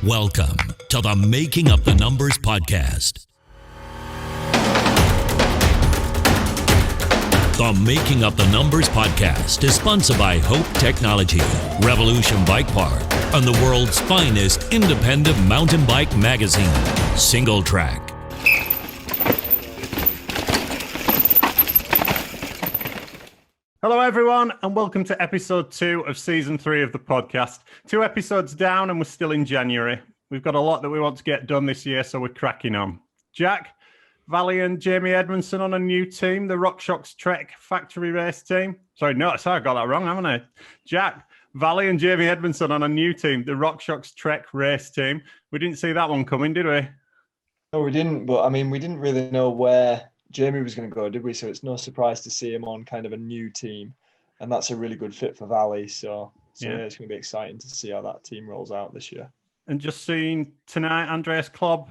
Welcome to the Making Up the Numbers podcast. The Making Up the Numbers podcast is sponsored by Hope Technology, Revolution Bike Park, and the world's finest independent mountain bike magazine, Singletrack. Hello, everyone, and welcome to episode 2 of season 3 of the podcast. 2 episodes down, and we're still in January. We've got a lot that we want to get done this year, so we're cracking on. Jack, Valley, and Jamie Edmondson on a new team, the RockShox Trek factory race team. Sorry, I got that wrong, haven't I? Jack, Valley, and Jamie Edmondson on a new team, the RockShox Trek race team. We didn't see that one coming, did we? No, we didn't. But I mean, we didn't really know where Jamie was going to go, did we? So it's no surprise to see him on kind of a new team, and that's a really good fit for Valley. So yeah, it's going to be exciting to see how that team rolls out this year. And just seeing tonight, Andreas Klobb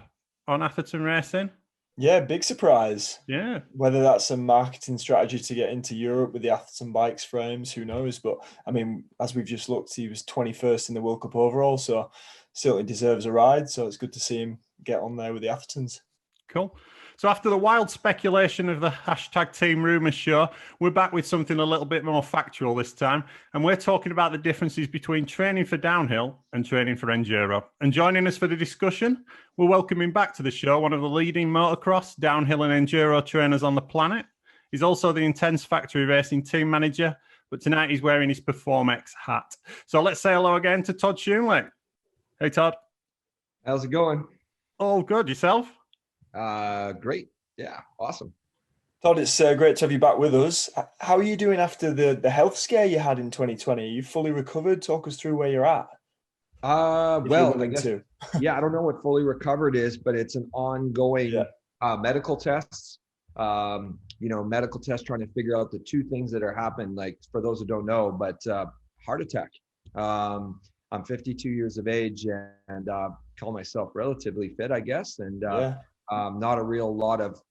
on Atherton Racing. Yeah, big surprise. Yeah. Whether that's a marketing strategy to get into Europe with the Atherton bikes frames, who knows? But I mean, as we've just looked, he was 21st in the World Cup overall, so certainly deserves a ride. So it's good to see him get on there with the Athertons. Cool. So after the wild speculation of the hashtag Team Rumours show, we're back with something a little bit more factual this time. And we're talking about the differences between training for downhill and training for enduro. And joining us for the discussion, we're welcoming back to the show one of the leading motocross, downhill and enduro trainers on the planet. He's also the Intense Factory Racing team manager, but tonight he's wearing his PerformX hat. So let's say hello again to Todd Schumlick. Hey, Todd. How's it going? All good. Yourself? Great. Yeah, awesome. Todd, it's great to have you back with us. How are you doing after the health scare you had in 2020? Are you fully recovered? Talk us through where you're at. Well, I guess, I don't know what fully recovered is, but it's an ongoing medical tests. Medical tests trying to figure out the two things that are happening. Like for those who don't know, but heart attack. I'm 52 years of age and call myself relatively fit, I guess, and not a real lot of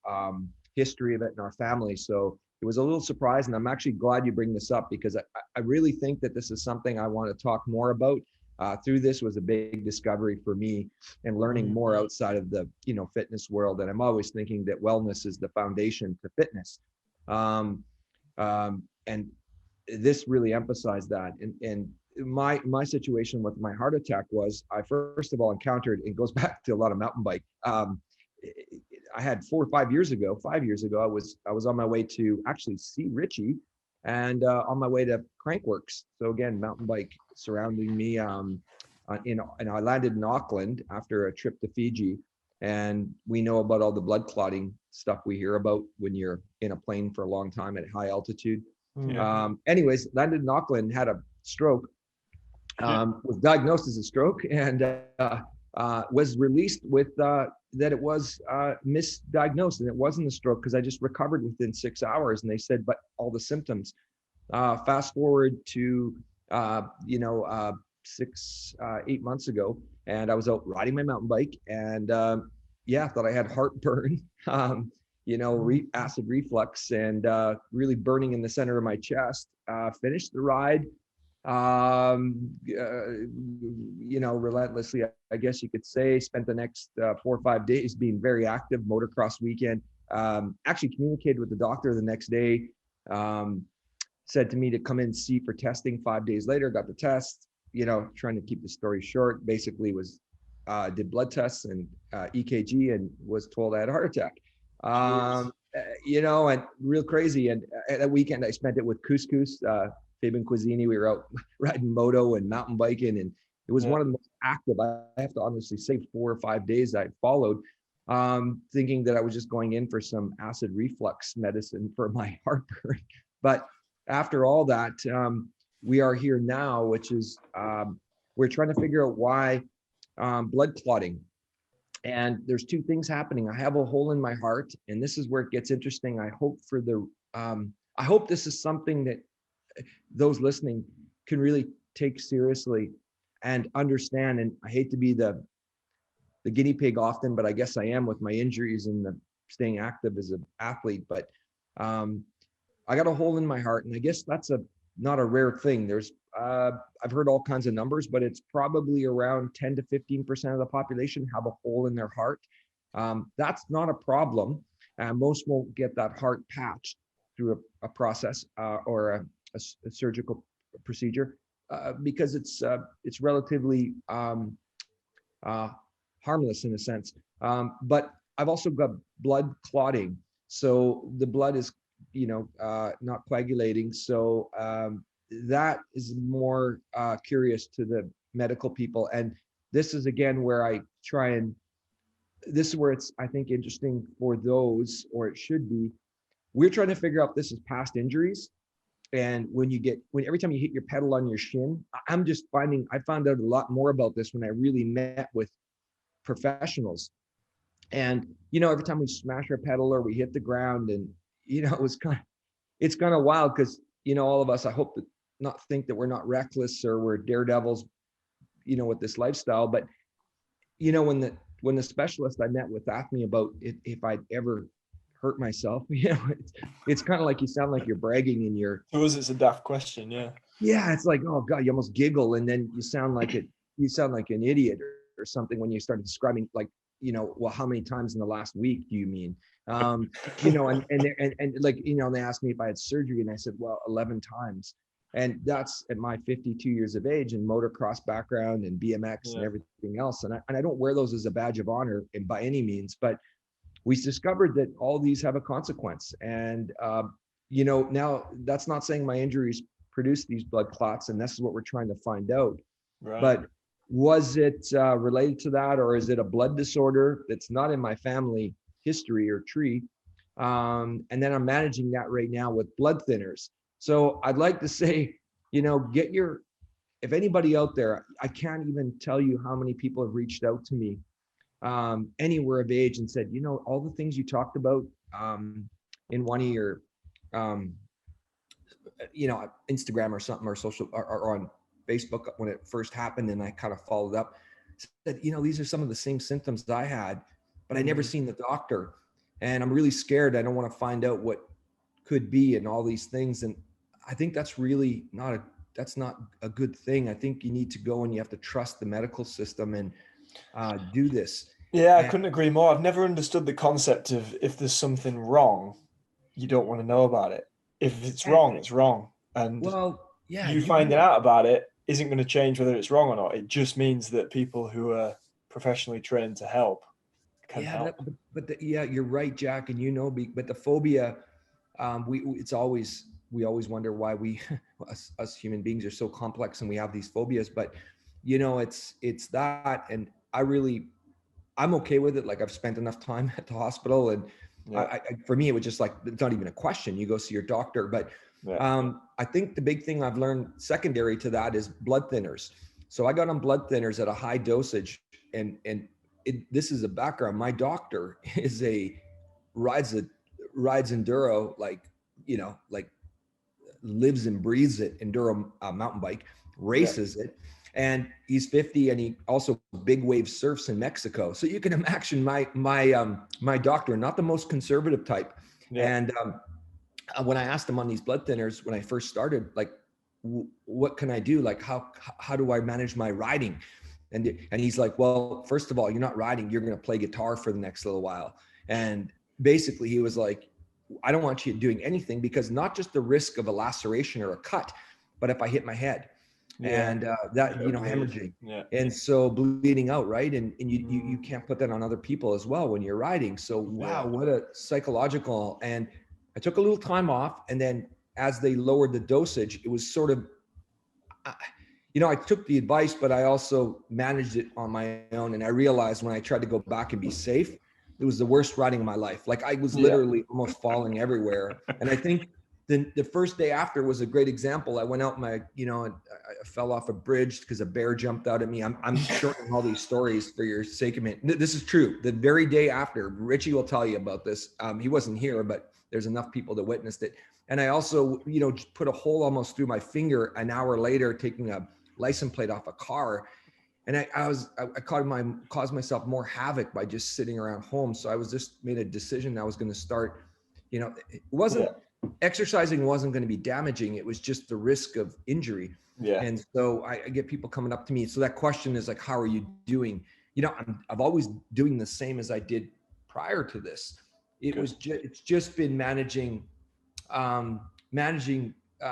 history of it in our family. So it was a little surprising. I'm actually glad you bring this up because I really think that this is something I want to talk more about. Through this was a big discovery for me and learning more outside of the, fitness world. And I'm always thinking that wellness is the foundation to fitness. And this really emphasized that. And my situation with my heart attack was I first of all encountered, it goes back to a lot of mountain bike. I had 5 years ago, I was on my way to actually see Richie and on my way to Crankworks. So again, mountain bike surrounding me. And I landed in Auckland after a trip to Fiji. And we know about all the blood clotting stuff we hear about when you're in a plane for a long time at high altitude. Anyways, landed in Auckland, had a stroke, was diagnosed as a stroke and was released with that it was misdiagnosed and it wasn't a stroke because I just recovered within 6 hours. And they said, but all the symptoms. Fast forward to 8 months ago, and I was out riding my mountain bike and thought I had heartburn, acid reflux and really burning in the center of my chest. Finished the ride. Relentlessly, I guess you could say, spent the next 4 or 5 days being very active, motocross weekend, actually communicated with the doctor the next day, said to me to come in and see for testing. 5 days later, got the test, trying to keep the story short, basically did blood tests and EKG and was told I had a heart attack. And real crazy. And that weekend I spent it with Couscous, Fabian Cuisini. We were out riding moto and mountain biking, and it was one of the most active, I have to honestly say, 4 or 5 days I followed, thinking that I was just going in for some acid reflux medicine for my heartburn. But after all that, we are here now, which is we're trying to figure out why blood clotting. And there's two things happening. I have a hole in my heart, and this is where it gets interesting. I hope this is something that those listening can really take seriously and understand. And I hate to be the guinea pig often, but I guess I am with my injuries and the staying active as an athlete. But I got a hole in my heart, and I guess that's not a rare thing. There's I've heard all kinds of numbers, but it's probably around 10 to 15% of the population have a hole in their heart. That's not a problem. Most won't get that heart patched through a process or a surgical procedure because it's relatively harmless in a sense. But I've also got blood clotting, so the blood is not coagulating. So that is more curious to the medical people, and this is again where I try and this is where it's, I think, interesting for those, or it should be. We're trying to figure out this is past injuries. And when every time you hit your pedal on your shin, I found out a lot more about this when I really met with professionals. And, every time we smash our pedal or we hit the ground, and, it's kind of wild because, all of us, I hope that not think that we're not reckless or we're daredevils, with this lifestyle. But, when the specialist I met with asked me about if I'd ever hurt myself, it's kind of like you sound like you're bragging in your. To us, it's a daft question, yeah. Yeah, it's like, oh God, you almost giggle, and then you sound like an idiot or something when you start describing, like, well, how many times in the last week do you mean? And like, they asked me if I had surgery, and I said, well, 11 times. And that's at my 52 years of age and motocross background and BMX and everything else. And I don't wear those as a badge of honor and by any means, but we discovered that all these have a consequence. And, now that's not saying my injuries produce these blood clots, and this is what we're trying to find out. Right. But was it related to that, or is it a blood disorder that's not in my family history or tree? And then I'm managing that right now with blood thinners. So I'd like to say, if anybody out there, I can't even tell you how many people have reached out to me anywhere of age and said, all the things you talked about in one of your, Instagram or something, or social or on Facebook when it first happened. And I kind of followed up, said, these are some of the same symptoms that I had, but I never seen the doctor. And I'm really scared. I don't want to find out what could be and all these things. And I think that's really that's not a good thing. I think you need to go and you have to trust the medical system and do this. Yeah, I couldn't agree more. I've never understood the concept of if there's something wrong, you don't want to know about it. If it's wrong, it's wrong. And you finding out about it isn't going to change whether it's wrong or not. It just means that people who are professionally trained to help can help. You're right, Jack. And but the phobia, we always wonder why us human beings are so complex and we have these phobias, but it's that. And I'm okay with it. Like, I've spent enough time at the hospital, and for me, it was just like, it's not even a question. You go see your doctor. But I think the big thing I've learned secondary to that is blood thinners. So I got on blood thinners at a high dosage, and this is a background. My doctor rides enduro, like lives and breathes it, enduro mountain bike, races it. And he's 50, and he also big wave surfs in Mexico. So you can imagine my doctor, not the most conservative type. Yeah. And when I asked him on these blood thinners, when I first started, like, what can I do? Like, how do I manage my riding? And he's like, well, first of all, you're not riding, you're going to play guitar for the next little while. And basically he was like, I don't want you doing anything, because not just the risk of a laceration or a cut, but if I hit my head and hemorrhaging and so bleeding out, right? And you can't put that on other people as well when you're riding. So wow, what a psychological. And I took a little time off, and then as they lowered the dosage, it was sort of, I took the advice, but I also managed it on my own. And I realized when I tried to go back and be safe, it was the worst riding of my life. Like, I was literally almost falling everywhere. And I think the first day after was a great example. I went out I fell off a bridge because a bear jumped out at me. I'm shortening all these stories for your sake of it. This is true. The very day after, Richie will tell you about this. He wasn't here, but there's enough people that witnessed it. And I also, just put a hole almost through my finger an hour later, taking a license plate off a car. And I caused myself more havoc by just sitting around home. So I was just made a decision I was going to start, it wasn't exercising wasn't going to be damaging. It was just the risk of injury. Yeah. And so I get people coming up to me. So that question is like, how are you doing? You know, I've always doing the same as I did prior to this. It's just been managing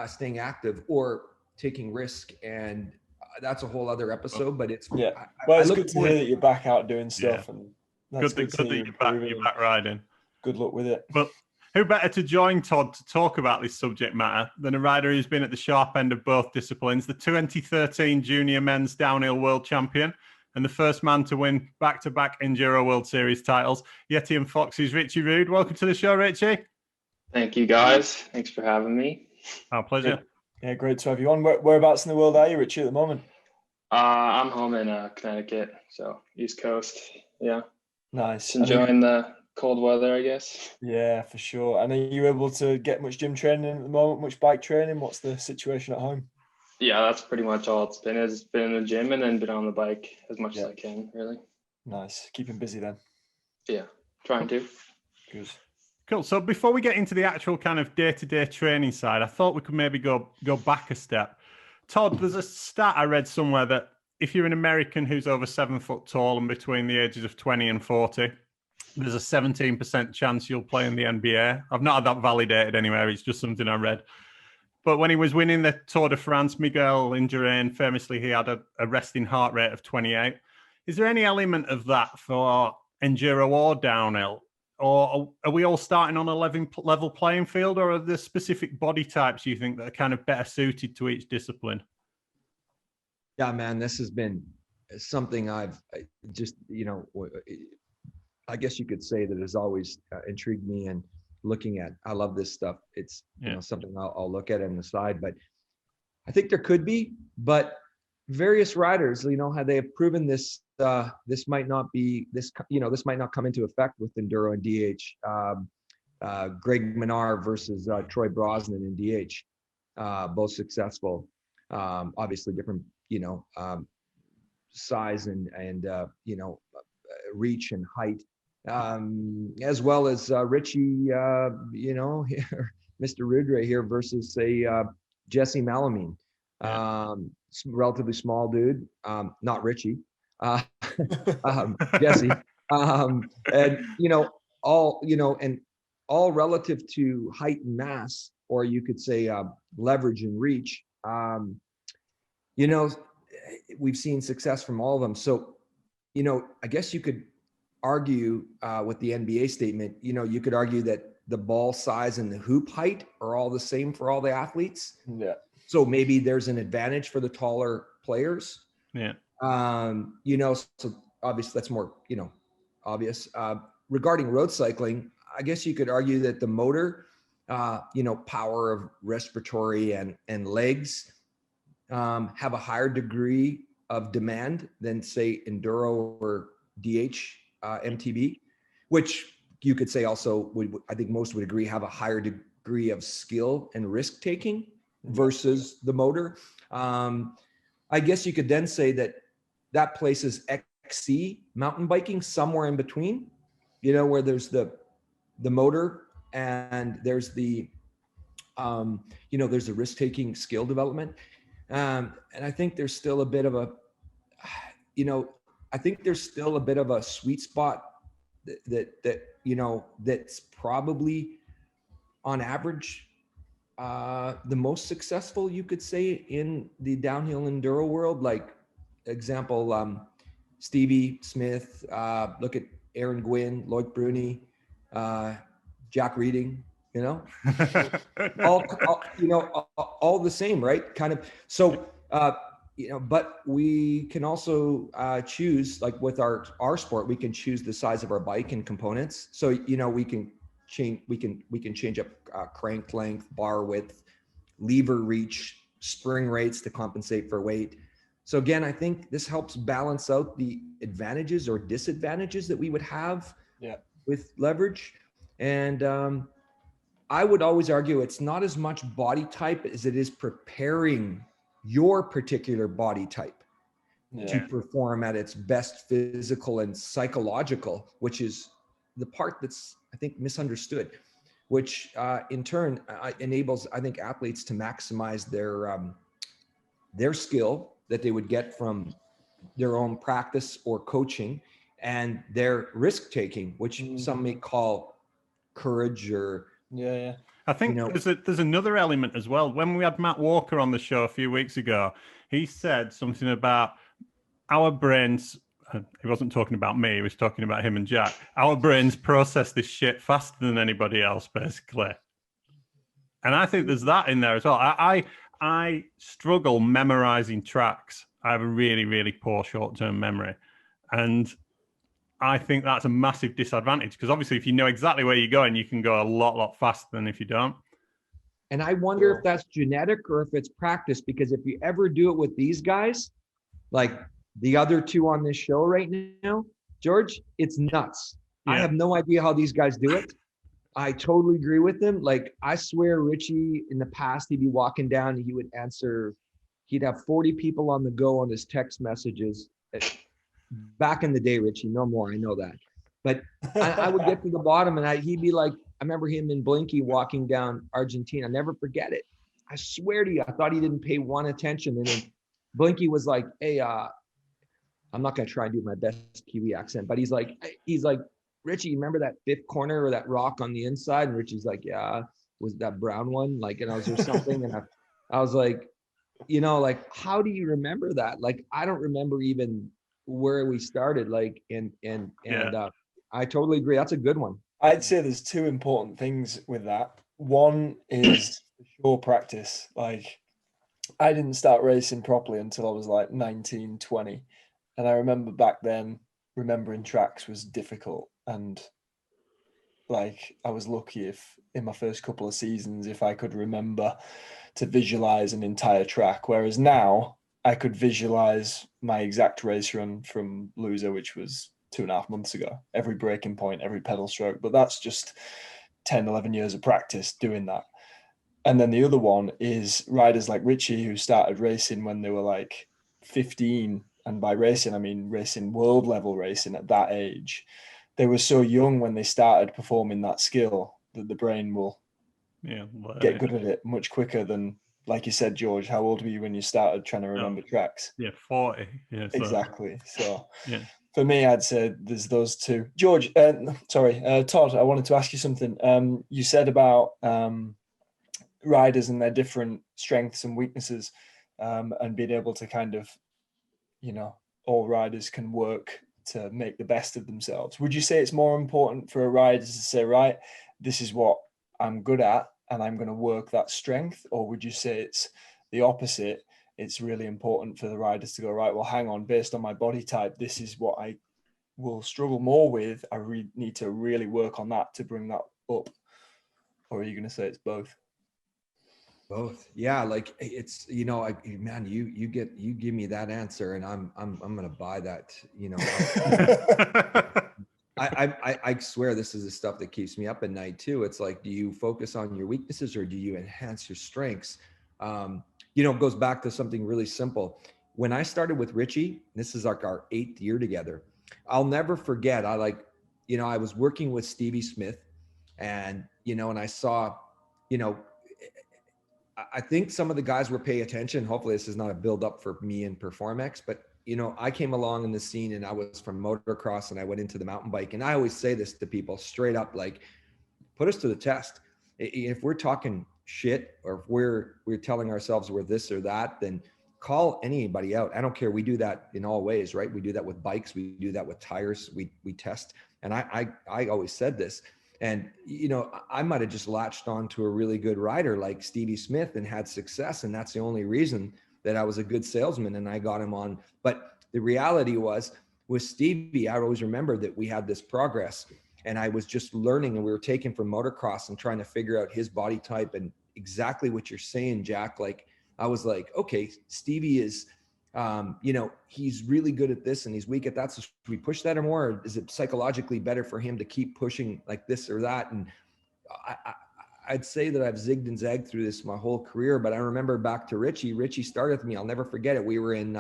staying active or taking risk. And that's a whole other episode, but it's, well, it's good to hear that you're back out doing stuff, and that's good that you're back riding. Good luck with it. Well, who better to join Todd to talk about this subject matter than a rider who's been at the sharp end of both disciplines, the 2013 Junior Men's Downhill World Champion and the first man to win back-to-back Enduro World Series titles, Yeti and Fox's Richie Rude. Welcome to the show, Richie. Thank you, guys. Thanks for having me. Our pleasure. Yeah, great to have you on. Whereabouts in the world are you, Richie, at the moment? I'm home in Connecticut, so East Coast. Yeah. Nice. Just enjoying the cold weather, I guess. Yeah, for sure. And are you able to get much gym training at the moment, much bike training? What's the situation at home? Yeah, that's pretty much all it's been. It's been in the gym and then been on the bike as much as I can, really. Nice. Keeping busy then. Yeah, trying to. Good. Cool. So before we get into the actual kind of day-to-day training side, I thought we could maybe go back a step. Todd, there's a stat I read somewhere that if you're an American who's over 7 foot tall and between the ages of 20 and 40, there's a 17% chance you'll play in the NBA. I've not had that validated anywhere. It's just something I read. But when he was winning the Tour de France, Miguel Indurain, famously, he had a resting heart rate of 28. Is there any element of that for enduro or downhill? Or are we all starting on a level playing field, or are there specific body types you think that are kind of better suited to each discipline? Yeah, man, this has been something I've just, you know, I guess you could say that has always intrigued me and looking at. I love this stuff. It's you know, something I'll look at on the side, but I think there could be, but various riders, you know, how they have proven this, this might not be this, you know, this might not come into effect with enduro and DH. Greg Menard versus Troy Brosnan in DH, both successful, obviously different, you know, size and you know, reach and height, as well as Richie, you know, Mr. Rude right here versus say Jesse Malamine, relatively small dude, not Richie, Jesse, and you know, all relative to height and mass, or you could say leverage and reach. You know, we've seen success from all of them. So, you know, I guess you could argue with the NBA statement, you know, you could argue that the ball size and the hoop height are all the same for all the athletes. Yeah. So maybe there's an advantage for the taller players. Yeah. You know, so obviously that's more, you know, obvious. Regarding road cycling, I guess you could argue that the motor, you know, power of respiratory and legs have a higher degree of demand than say enduro or DH MTB, which you could say also would, I think most would agree, have a higher degree of skill and risk taking versus the motor. I guess you could then say that places XC mountain biking somewhere in between, you know, where there's the motor and there's the, you know, there's the risk taking skill development. And I think there's still a bit of a, you know, I think there's still a bit of a sweet spot that you know, that's probably on average the most successful, you could say, in the downhill enduro world. Like example, Stevie Smith, look at Aaron Gwin, Loic Bruni, Jack Reading, you know, all you know, all the same, right? Kind of. So, you know, but we can also choose, like with our sport, we can choose the size of our bike and components. So, you know, we can change, we can change up crank length, bar width, lever reach, spring rates to compensate for weight. So again, I think this helps balance out the advantages or disadvantages that we would have with leverage. And I would always argue it's not as much body type as it is preparing your particular body type to perform at its best physical and psychological, which is the part that's, I think, misunderstood. which in turn enables, I think, athletes to maximize their skill that they would get from their own practice or coaching, and their risk taking, which some may call courage or I think there's another element as well. When we had Matt Walker on the show a few weeks ago, he said something about our brains. He wasn't talking about me. He was talking about him and Jack. Our brains process this shit faster than anybody else, basically. And I think there's that in there as well. I struggle memorizing tracks. I have a really, really poor short-term memory. And I think that's a massive disadvantage, because obviously if you know exactly where you're going, you can go a lot faster than if you don't. And I wonder if that's genetic or if it's practice, because if you ever do it with these guys, like the other two on this show right now, George, it's nuts. Yeah. I have no idea how these guys do it. I totally agree with them. Like, I swear Richie in the past, he'd be walking down and he would answer, he'd have 40 people on the go on his text messages. Back in the day, Richie, no more, I know that. But I would get to the bottom and he'd be like, I remember him in Blinky walking down Argentina. I'll never forget it. I swear to you, I thought he didn't pay one attention. And then Blinky was like, hey, I'm not going to try and do my best Kiwi accent, but he's like, Richie, you remember that fifth corner or that rock on the inside? And Richie's like, yeah, was that brown one? Like, and I was there something. And I was like, like, how do you remember that? Like, I don't remember even where we started. Like, and I totally agree. That's a good one. I'd say there's two important things with that. One is sure practice. Like, I didn't start racing properly until I was like 19, 20. And I remember back then, remembering tracks was difficult. And like, I was lucky if in my first couple of seasons, if I could remember to visualize an entire track. Whereas now I could visualize my exact race run from Loser, which was 2.5 months ago, every braking point, every pedal stroke. But that's just 10, 11 years of practice doing that. And then the other one is riders like Richie, who started racing when they were like 15. And by racing, I mean racing, world level racing at that age. They were so young when they started performing that skill that the brain will get good at it much quicker than, like you said, George, how old were you when you started trying to remember tracks? Yeah, 40. Yeah, so. Exactly. So yeah. For me, I'd say there's those two. George, Todd, I wanted to ask you something. You said about riders and their different strengths and weaknesses, and being able to kind of, all riders can work to make the best of themselves. Would you say it's more important for a rider to say, right, this is what I'm good at and I'm going to work that strength? Or would you say it's the opposite? It's really important for the riders to go, right, well, hang on, based on my body type, this is what I will struggle more with. I need to really work on that to bring that up. Or are you going to say it's both? Both. Yeah. Like, it's, man, you give me that answer and I'm going to buy that, I swear this is the stuff that keeps me up at night too. It's like, do you focus on your weaknesses or do you enhance your strengths? It goes back to something really simple. When I started with Richie, this is like our 8th year together. I'll never forget. I was working with Stevie Smith and, and I saw, I think some of the guys were paying attention. Hopefully this is not a build up for me in Performex, but I came along in the scene and I was from motocross and I went into the mountain bike. And I always say this to people straight up, like, put us to the test. If we're talking shit or if we're telling ourselves we're this or that, then call anybody out. I don't care. We do that in all ways, right? We do that with bikes. We do that with tires. We test. And I always said this. And, I might've just latched on to a really good rider like Stevie Smith and had success. And that's the only reason that I was a good salesman and I got him on. But the reality was with Stevie, I always remember that we had this progress and I was just learning and we were taking from motocross and trying to figure out his body type and exactly what you're saying, Jack. Like, I was like, okay, Stevie is, he's really good at this and he's weak at that. So should we push that or more? Or is it psychologically better for him to keep pushing like this or that? And I'd say that I've zigged and zagged through this my whole career, but I remember back to Richie. Richie started with me. I'll never forget it. We were in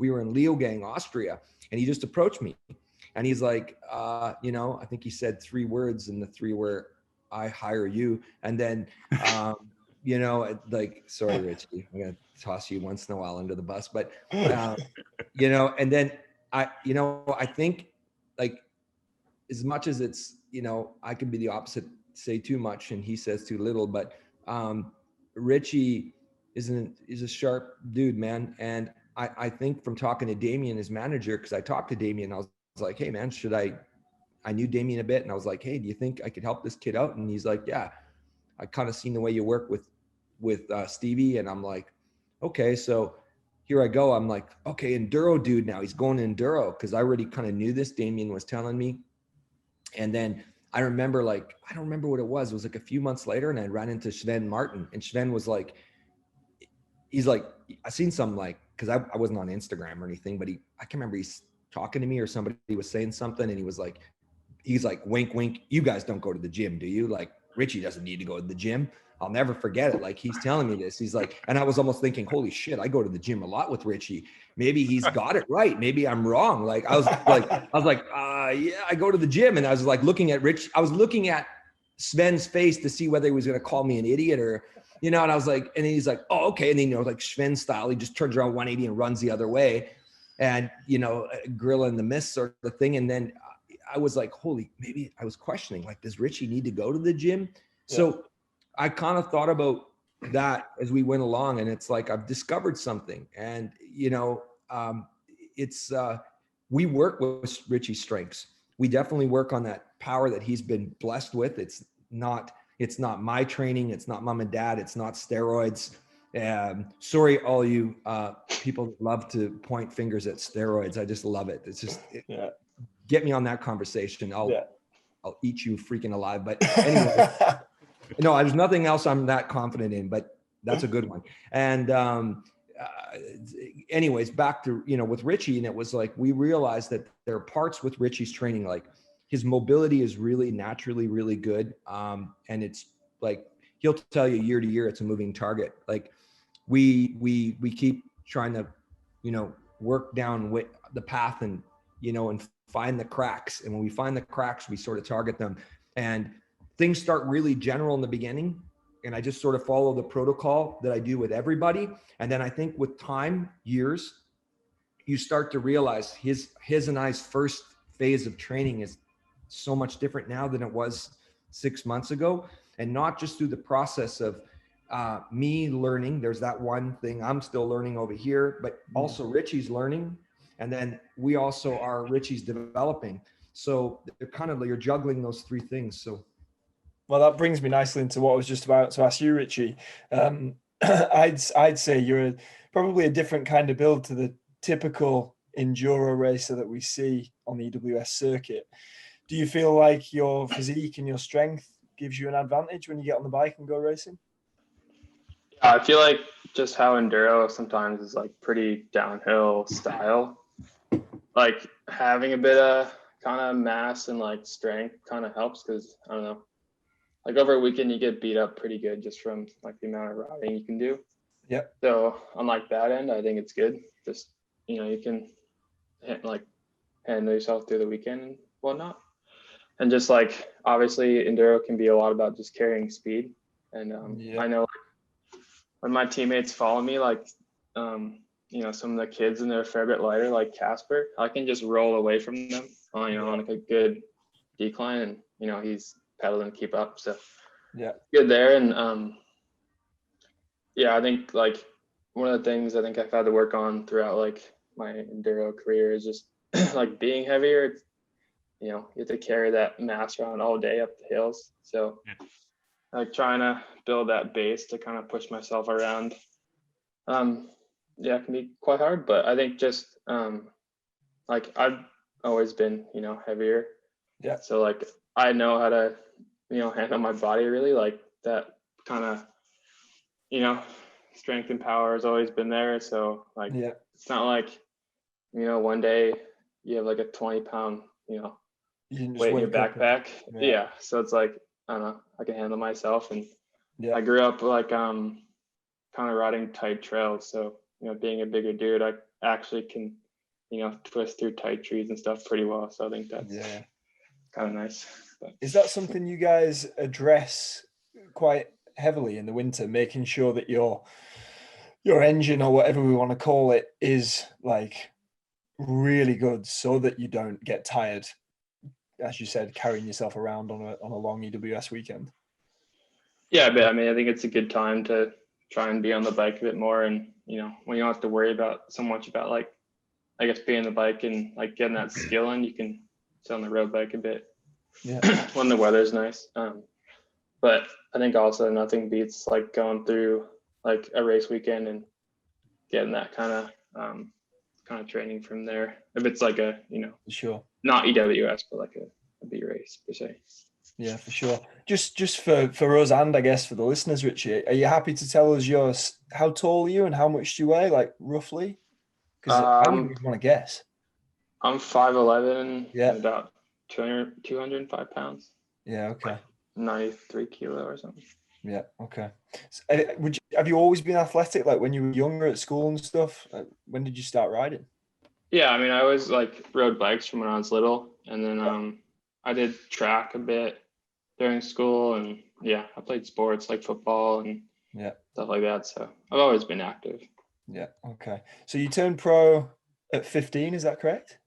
Leogang, Austria, and he just approached me and he's like, I think he said 3 words and the 3 were, I hire you. And then, you know, like, sorry, Richie, I'm going to toss you once in a while under the bus, but, you know, and then I think like as much as it's, you know, I could be the opposite, say too much and he says too little, but Richie is a sharp dude, man. And I think from talking to Damien, his manager, because I talked to Damien, I was like, hey man, I knew Damien a bit, and I was like, hey, do you think I could help this kid out? And he's like, yeah, I kind of seen the way you work with Stevie. And I'm like, okay, so here I go. I'm like, okay, enduro dude, now he's going to enduro, because I already kind of knew this. Damien was telling me. And then I remember, like, I don't remember what it was. It was like a few months later, and I ran into Sven Martin, and Sven was like, he's like, I seen some, like, because I wasn't on Instagram or anything, but I can't remember, he's talking to me or somebody was saying something, and he's like, wink, wink, you guys don't go to the gym, do you? Like, Richie doesn't need to go to the gym. I'll never forget it. Like, he's telling me this. He's like, and I was almost thinking, holy shit, I go to the gym a lot with Richie. Maybe he's got it right. Maybe I'm wrong. Like, I was like, yeah, I go to the gym. And I was like looking at Rich. I was looking at Sven's face to see whether he was going to call me an idiot or, you know, and I was like, and he's like, oh, okay. And then, you know, like Sven style, he just turns around 180 and runs the other way. And, you know, gorilla in the mist sort of thing. And then I was like, holy, maybe I was questioning, like, does Richie need to go to the gym? Yeah. So I kind of thought about that as we went along, and it's like, I've discovered something. And, you know, we work with Richie's strengths. We definitely work on that power that he's been blessed with. It's not my training. It's not mom and dad. It's not steroids. Sorry, all you people that love to point fingers at steroids. I just love it. It's just, get me on that conversation. I'll eat you freaking alive. But anyway, no, there's nothing else I'm that confident in, but that's a good one. And anyways, back to, you know, with Richie, and it was like, we realized that there are parts with Richie's training, like his mobility is really naturally really good. And it's like, he'll tell you year to year, it's a moving target. Like we keep trying to, you know, work down with the path and, you know, and find the cracks. And when we find the cracks, we sort of target them, and things start really general in the beginning. And I just sort of follow the protocol that I do with everybody. And then I think with time, years, you start to realize his and I's first phase of training is so much different now than it was 6 months ago. And not just through the process of me learning. There's that one thing I'm still learning over here, but also Richie's learning. And then we also are Richie's developing. So they're kind of, you're juggling those three things. So. Well, that brings me nicely into what I was just about to ask you, Richie. I'd say you're probably a different kind of build to the typical enduro racer that we see on the EWS circuit. Do you feel like your physique and your strength gives you an advantage when you get on the bike and go racing? Yeah, I feel like just how enduro sometimes is like pretty downhill style. Like having a bit of kind of mass and like strength kind of helps, because I don't know, like over a weekend you get beat up pretty good just from like the amount of riding you can do. Yep. So on like that end, I think it's good. Just, you know, you can like handle yourself through the weekend and whatnot. And just like obviously enduro can be a lot about just carrying speed. And I know like, when my teammates follow me, like you know, some of the kids and they're a fair bit lighter, like Casper, I can just roll away from them on, you know, on like a good decline, and you know, he's pedaling to keep up. So yeah, good there. And yeah, I think like one of the things I think I've had to work on throughout like my enduro career is just like being heavier. You know, you have to carry that mass around all day up the hills. So like trying to build that base to kind of push myself around. Yeah, it can be quite hard, but I think just like I've always been, you know, heavier. Yeah. So like I know how to, you know, handle my body really, like that kind of, you know, strength and power has always been there. So like, it's not like, you know, one day you have like a 20-pound, you know, weight in your backpack. Yeah. So it's like, I don't know, I can handle myself. And I grew up like kind of riding tight trails. So, you know, being a bigger dude, I actually can, you know, twist through tight trees and stuff pretty well. So I think that's kind of nice. But Is that something you guys address quite heavily in the winter, making sure that your engine, or whatever we want to call it, is like really good, so that you don't get tired, as you said, carrying yourself around on a long EWS weekend? yeah, but I mean, I think it's a good time to try and be on the bike a bit more, and when you don't have to worry about so much about like, I guess, being on the bike and like getting that skill in, you can sit on the road bike a bit. Yeah. When the weather's nice. But I think also nothing beats like going through like a race weekend and getting that kind of training from there. If it's like a, Sure. not EWS, but like a B race per se. Yeah, for sure. Just for us, and I guess for the listeners, Richie, are you happy to tell us how tall are you and how much do you weigh, like roughly? Because I don't even want to guess. I'm 5'11", yeah, and about 205 pounds. Yeah, okay. 93 kilo or something. Yeah, okay. So, have you always been athletic, like when you were younger at school and stuff? When did you start riding? Yeah, I mean, I always like rode bikes from when I was little, and then I did track a bit during school, and yeah, I played sports like football and stuff like that. So I've always been active. Yeah, okay. So you turned pro at 15, is that correct?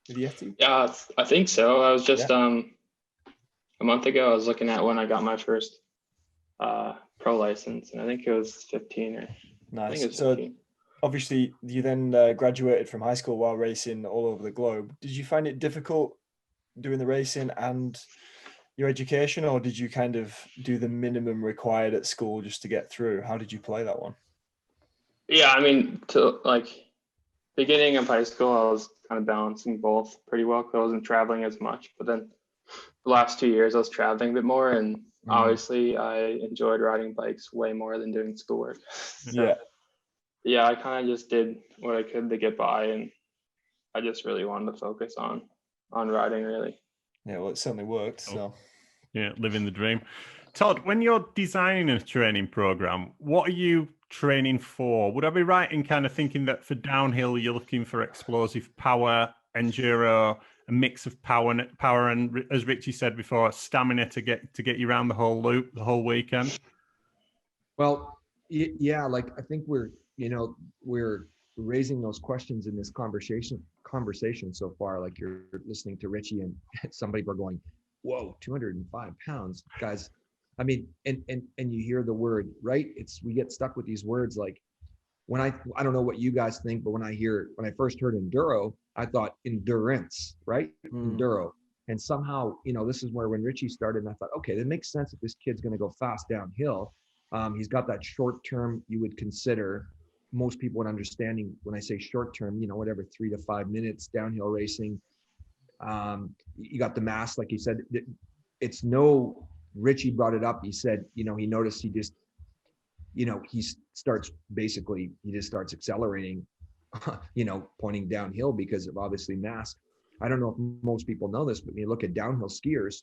With Yeti? Yeah, I think so. I was just a month ago, I was looking at when I got my first pro license, and I think it was 15 or nice. I think it was 15. So obviously you then graduated from high school while racing all over the globe. Did you find it difficult doing the racing and your education, or did you kind of do the minimum required at school just to get through? How did you play that one? Yeah, I mean, to like beginning of high school, I was kind of balancing both pretty well because I wasn't traveling as much. But then the last 2 years, I was traveling a bit more, and obviously I enjoyed riding bikes way more than doing schoolwork. So, yeah, I kind of just did what I could to get by, and I just really wanted to focus on riding, really. Yeah, well, it certainly worked. So, yeah, living the dream. Todd, when you're designing a training program, what are you training for? Would I be right in kind of thinking that for downhill, you're looking for explosive power, enduro, a mix of power, and as Richie said before, stamina to get you around the whole loop, the whole weekend? Well, yeah, like I think we're raising those questions in this conversation so far. Like you're listening to Richie and somebody were going, whoa, 205 pounds, guys. I mean, and you hear the word, right? We get stuck with these words. Like when I don't know what you guys think, but when I first heard enduro, I thought endurance, right? Enduro. And somehow, this is where when Richie started, and I thought, okay, that makes sense if this kid's going to go fast downhill. He's got that short term, you would consider, most people would understanding when I say short term, whatever, 3 to 5 minutes downhill racing. You got the mass, like you said, it's no, Richie brought it up. He said, he noticed he just, he just starts accelerating, pointing downhill because of obviously mass. I don't know if most people know this, but when you look at downhill skiers,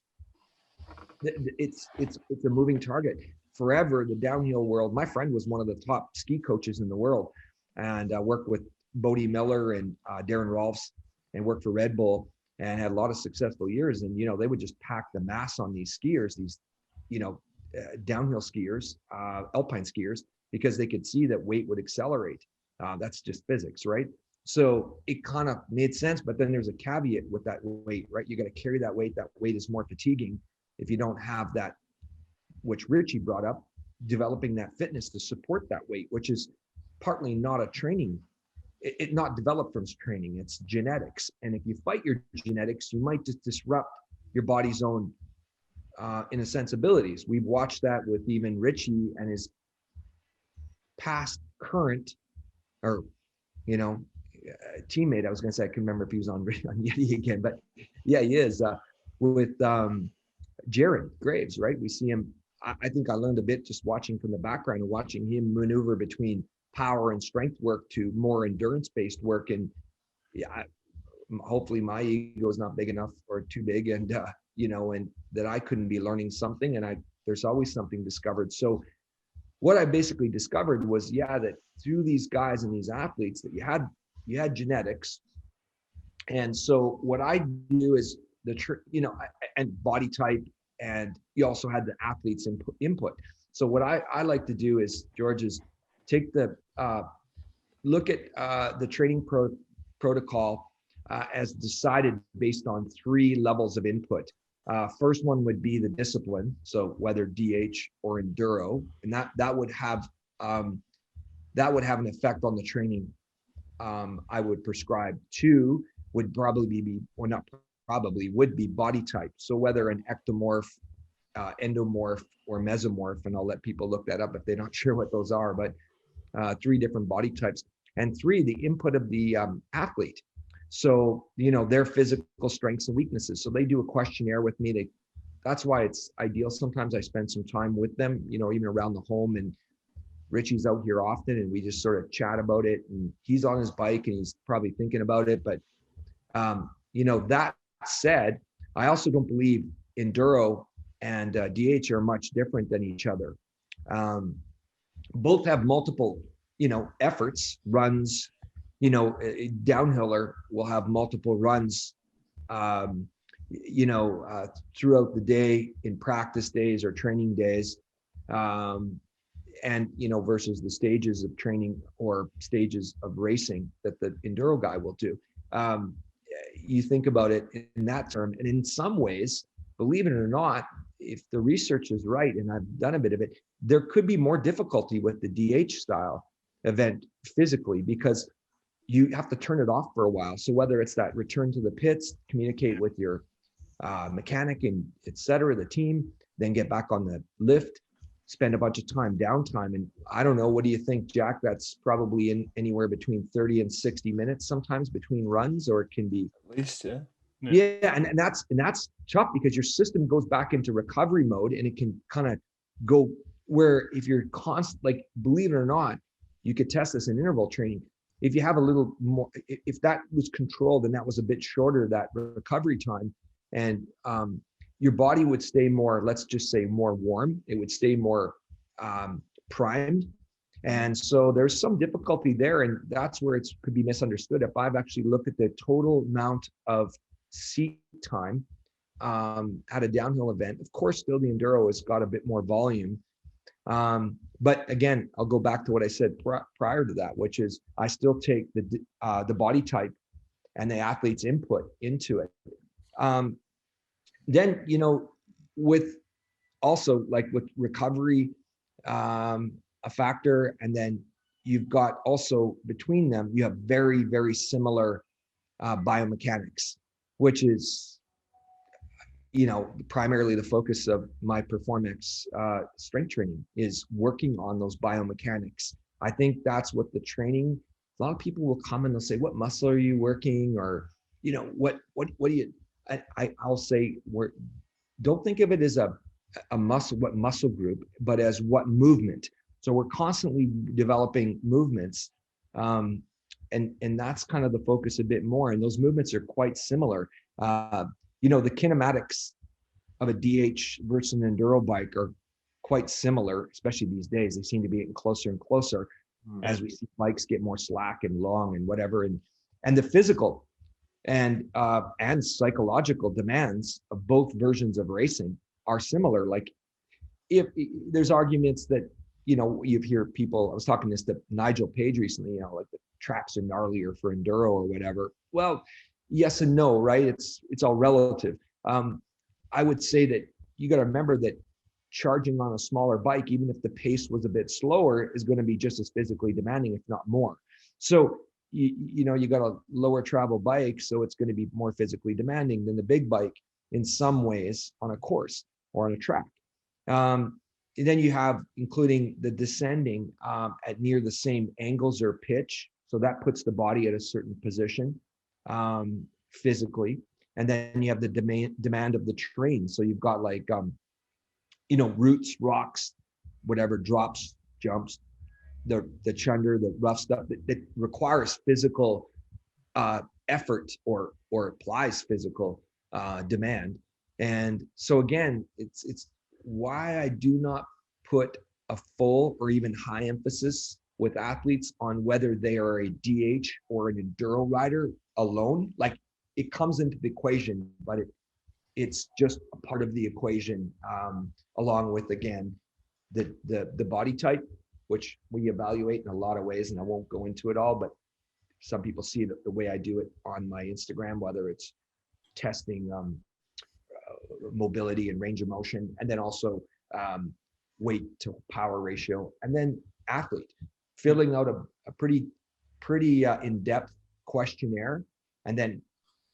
it's a moving target. Forever, the downhill world, my friend was one of the top ski coaches in the world, and worked with Bodie Miller and Darren Rolfs, and worked for Red Bull, and had a lot of successful years. And, they would just pack the mass on these skiers, these, downhill skiers, alpine skiers, because they could see that weight would accelerate. That's just physics, right? So it kind of made sense, but then there's a caveat with that weight, right? You got to carry that weight. That weight is more fatiguing if you don't have that, which Richie brought up, developing that fitness to support that weight, which is partly not a training. It not developed from training, it's genetics. And if you fight your genetics, you might just disrupt your body's own, in a sense, abilities. We've watched that with even Richie and his past current, or, teammate. I was going to say, I can remember if he was on Yeti again, but yeah, he is, with Jared Graves, right? We see him. I think I learned a bit just watching from the background and watching him maneuver between power and strength work to more endurance-based work. And yeah, hopefully my ego is not big enough or too big, and and that I couldn't be learning something, and there's always something discovered. So what I basically discovered was, that through these guys and these athletes, that you had genetics. And so what I do is and body type, and you also had the athletes input. So what I like to do is, George, is take the look at the training protocol as decided based on 3 levels of input. First one would be the discipline, so whether DH or enduro, and that would have an effect on the training I would prescribe. 2 would probably be, or not probably, would be body type. So whether an ectomorph, endomorph, or mesomorph, and I'll let people look that up if they're not sure what those are, but 3 different body types. And 3, the input of the athlete. So, their physical strengths and weaknesses. So they do a questionnaire with me. That's why it's ideal. Sometimes I spend some time with them, even around the home, and Richie's out here often, and we just sort of chat about it, and he's on his bike and he's probably thinking about it. But, that said, I also don't believe enduro and DH are much different than each other. Both have multiple, efforts, runs. Downhiller will have multiple runs, throughout the day in practice days or training days, and versus the stages of training or stages of racing that the enduro guy will do. You think about it in that term, and in some ways, believe it or not, if the research is right, and I've done a bit of it, there could be more difficulty with the DH style event physically, because you have to turn it off for a while. So whether it's that return to the pits, communicate with your mechanic and et cetera, the team, then get back on the lift, spend a bunch of time downtime. And I don't know, what do you think, Jack? That's probably in anywhere between 30 and 60 minutes sometimes between runs, or it can be At least, yeah. Yeah, and that's tough, because your system goes back into recovery mode, and it can kind of go where, if you're like, believe it or not, you could test this in interval training. If you have a little more, if that was controlled and that was a bit shorter, that recovery time, and your body would stay more, let's just say, more warm. It would stay more primed. And so there's some difficulty there, and that's where it could be misunderstood. If I've actually looked at the total amount of seat time at a downhill event, of course, still the enduro has got a bit more volume. But again, I'll go back to what I said prior to that, which is I still take the body type and the athlete's input into it. Then, with also, like, with recovery, a factor, and then you've got also between them, you have very, very similar biomechanics, which is, primarily the focus of my performance strength training, is working on those biomechanics. I think that's what the training, a lot of people will come and they'll say, what muscle are you working? Or, what do you, I'll say, don't think of it as a muscle, what muscle group, but as what movement. So we're constantly developing movements. And that's kind of the focus a bit more. And those movements are quite similar. The kinematics of a DH versus an enduro bike are quite similar, especially these days. They seem to be getting closer and closer as we see bikes get more slack and long and whatever. And the physical and psychological demands of both versions of racing are similar. Like, if there's arguments that, you hear people, I was talking this to Nigel Page recently, like the tracks are gnarlier for enduro or whatever. Well, yes and no, right? It's all relative. I would say that you got to remember that charging on a smaller bike, even if the pace was a bit slower, is going to be just as physically demanding, if not more. So, you got a lower travel bike, so it's going to be more physically demanding than the big bike in some ways on a course or on a track. And then you have, including the descending at near the same angles or pitch. So that puts the body at a certain position physically. And then you have the demand of the terrain. So you've got like, roots, rocks, whatever, drops, jumps, the chunder, the rough stuff that requires physical effort or applies physical demand. And so again, it's why I do not put a full or even high emphasis with athletes on whether they are a DH or an enduro rider alone. Like, it comes into the equation, but it's just a part of the equation, along with, again, the body type, which we evaluate in a lot of ways, and I won't go into it all, but some people see the way I do it on my Instagram, whether it's testing mobility and range of motion, and then also weight to power ratio, and then athlete, filling out a pretty in-depth questionnaire. And then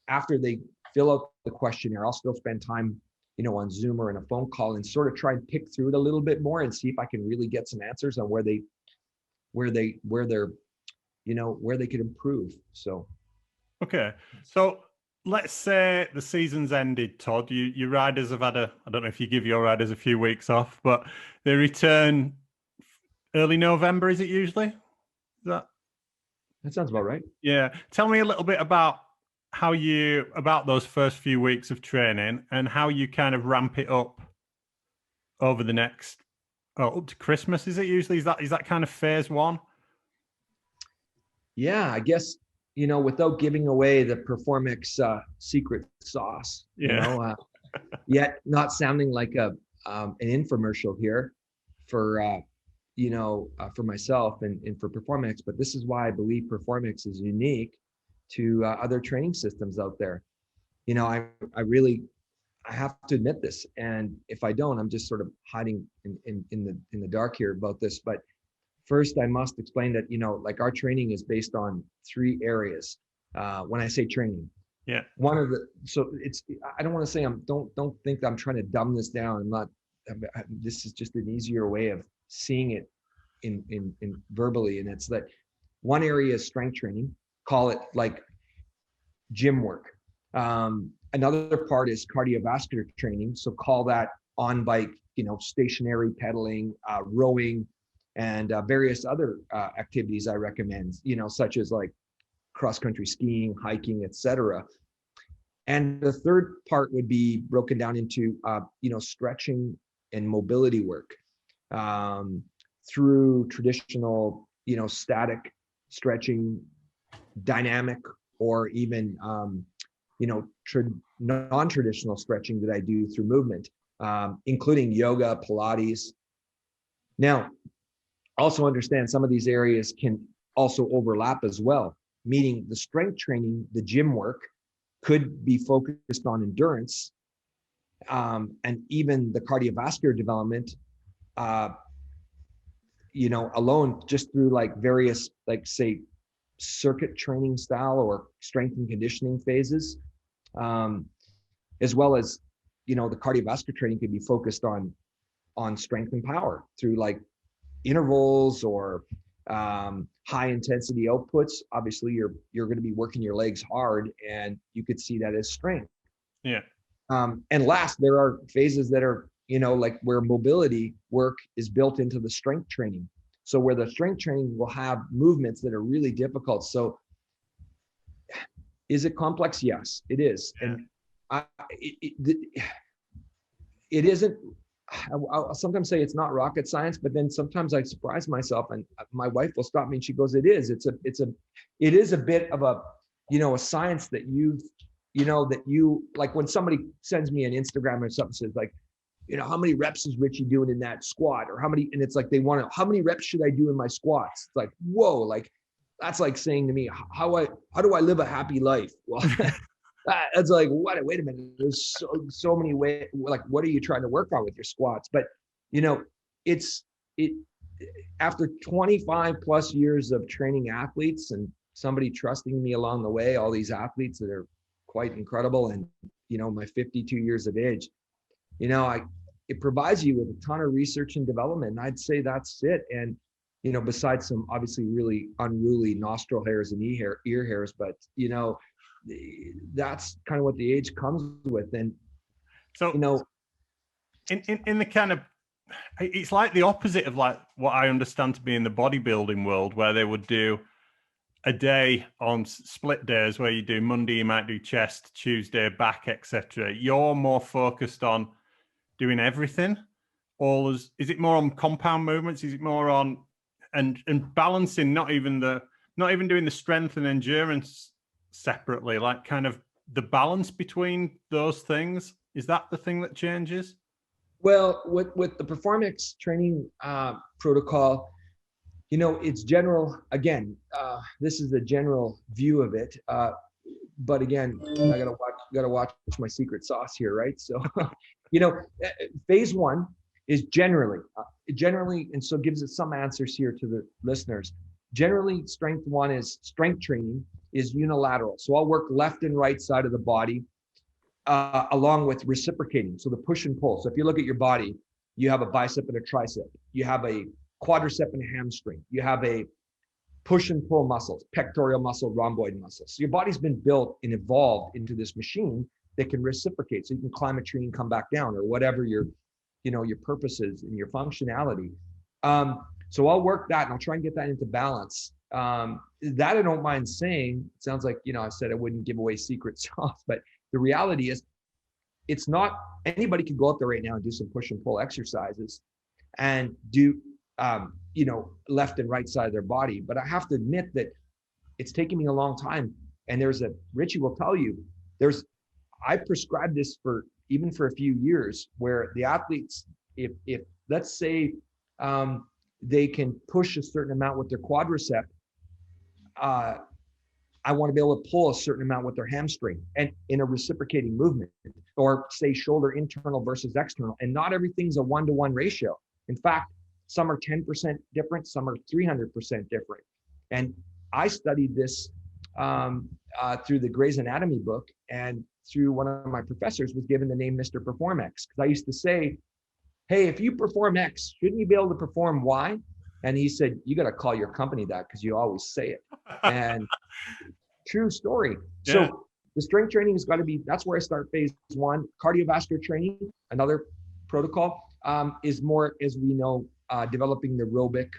after they fill out the questionnaire, I'll still spend time, on Zoom or in a phone call and sort of try and pick through it a little bit more and see if I can really get some answers on where they're, where they could improve. So. Okay. So let's say the season's ended, Todd. Your riders have had I don't know if you give your riders a few weeks off, but they return early November, is it usually? That sounds about right. Yeah. Tell me a little bit about about those first few weeks of training and how you kind of ramp it up over the next, up to Christmas, is it usually? Is that kind of phase one? Yeah, I guess, without giving away the Performix secret sauce, yet not sounding like an infomercial here for myself and for Performix, but this is why I believe Performix is unique to other training systems out there. I have to admit this, and if I don't, I'm just sort of hiding in the dark here about this. But first, I must explain that, like our training is based on 3 areas. When I say training, yeah, I don't want to say don't think that I'm trying to dumb this down. I'm not. This is just an easier way of seeing it in verbally, and it's that one area is strength training. Call it like gym work. Another part is cardiovascular training. So call that on bike, stationary pedaling, rowing, and various other activities I recommend, such as like cross-country skiing, hiking, etc. And the third part would be broken down into, stretching and mobility work through traditional, static stretching, dynamic, or even, non-traditional stretching that I do through movement, including yoga, Pilates. Now, also understand some of these areas can also overlap as well, meaning the strength training, the gym work could be focused on endurance, and even the cardiovascular development, alone just through like various, like say, circuit training style or strength and conditioning phases, as well as, the cardiovascular training could be focused on strength and power through like intervals or high intensity outputs. Obviously, you're going to be working your legs hard, and you could see that as strength. Yeah. And last, there are phases that are, like where mobility work is built into the strength training. So where the strength training will have movements that are really difficult. So is it complex? Yes, it is. Yeah. And it isn't. I'll sometimes say it's not rocket science, but then sometimes I surprise myself, and my wife will stop me and she goes, it is. It is a bit of a, a science that like when somebody sends me an Instagram or something, says like, how many reps is Richie doing in that squat, or how many, and it's like, they want to, how many reps should I do in my squats? It's like, whoa, like that's like saying to me, how do I live a happy life? Well, that's like, wait a minute. There's so many ways, like, what are you trying to work on with your squats? But, after 25 plus years of training athletes and somebody trusting me along the way, all these athletes that are quite incredible, and, my 52 years of age, it provides you with a ton of research and development. And I'd say that's it. And, besides some obviously really unruly nostril hairs and ear hairs, but, that's kind of what the age comes with. And so, in the kind of, it's like the opposite of like what I understand to be in the bodybuilding world, where they would do a day on split days where you do Monday, you might do chest, Tuesday, back, etc. You're more focused on doing everything. Is it more on compound movements? Is it more on and balancing, not even doing the strength and endurance separately, like kind of the balance between those things? Is that the thing that changes? Well, with the Performix training protocol, it's general. Again, this is a general view of it. But again, I gotta watch my secret sauce here, right? So, phase one is generally, and so gives us some answers here to the listeners. Generally, strength one is strength training is unilateral. So I'll work left and right side of the body, along with reciprocating. So the push and pull. So if you look at your body, you have a bicep and a tricep. You have a quadricep and a hamstring. You have a push and pull muscles, pectoral muscle, rhomboid muscles. So your body's been built and evolved into this machine that can reciprocate. So you can climb a tree and come back down, or whatever your purpose is and your functionality. So I'll work that and I'll try and get that into balance. That I don't mind saying. It sounds like, I said I wouldn't give away secret sauce, but the reality is it's not, anybody can go out there right now and do some push and pull exercises and do, left and right side of their body. But I have to admit that it's taken me a long time. And Richie will tell you, I prescribed this for a few years, where the athletes, if let's say they can push a certain amount with their quadricep, I want to be able to pull a certain amount with their hamstring, and in a reciprocating movement, or say shoulder internal versus external. And not everything's a 1-to-1 ratio. In fact, some are 10% different, some are 300% different. And I studied this through the Gray's Anatomy book, and through one of my professors was given the name Mr. Perform X, because I used to say, hey, if you perform X, shouldn't you be able to perform Y? And he said, you got to call your company that, because you always say it. And true story. Yeah. So the strength training has got to be, that's where I start phase one. Cardiovascular training, another protocol, is more, as we know, developing the aerobic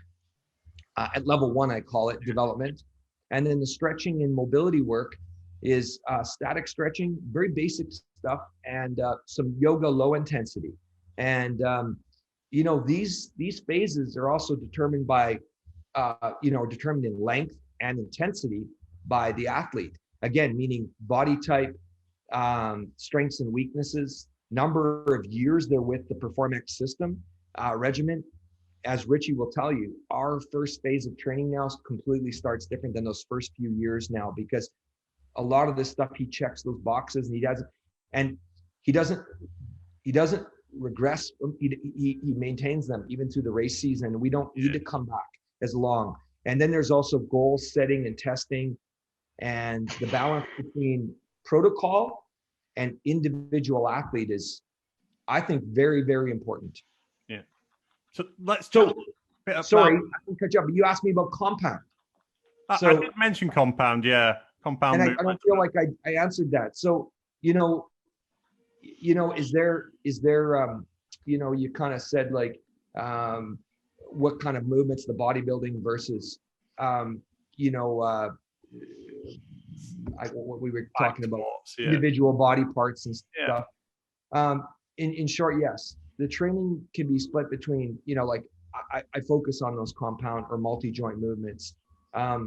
at level one, I call it development. And then the stretching and mobility work is static stretching, very basic stuff, and some yoga low intensity. And these phases are also determined by determined in length and intensity by the athlete. Again, meaning body type, strengths and weaknesses, number of years they're with the Performix system regimen. As Richie will tell you, our first phase of training now completely starts different than those first few years now, because a lot of this stuff, he checks those boxes, and he doesn't regress. He maintains them even through the race season. We don't need to come back as long. And then there's also goal setting and testing, and the balance between protocol and individual athlete is, I think, very, very important. Yeah. So let's sorry, I didn't cut you up, but you asked me about compound. I did mention compound, yeah. Compound. And I don't feel like I answered that. So, is there, you kind of said like, what kind of movements, the bodybuilding versus, what we were talking about, individual body parts and stuff. In short, yes, the training can be split between, I focus on those compound or multi-joint movements. I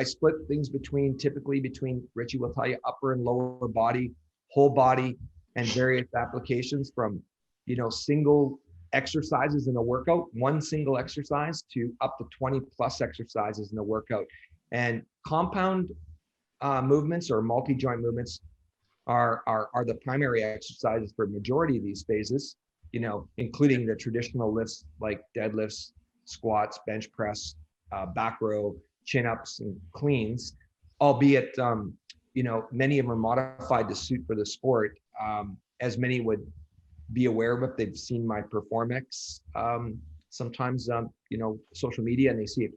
split things typically between, Richie will tell you, upper and lower body, whole body, and various applications from, single exercises in a workout, one single exercise, to up to 20 plus exercises in a workout. And compound movements or multi-joint movements are the primary exercises for majority of these phases, including the traditional lifts like deadlifts, squats, bench press, back row, chin-ups, and cleans, albeit, many of them are modified to suit for the sport, as many would be aware of if they've seen my Performix, sometimes, social media, and they see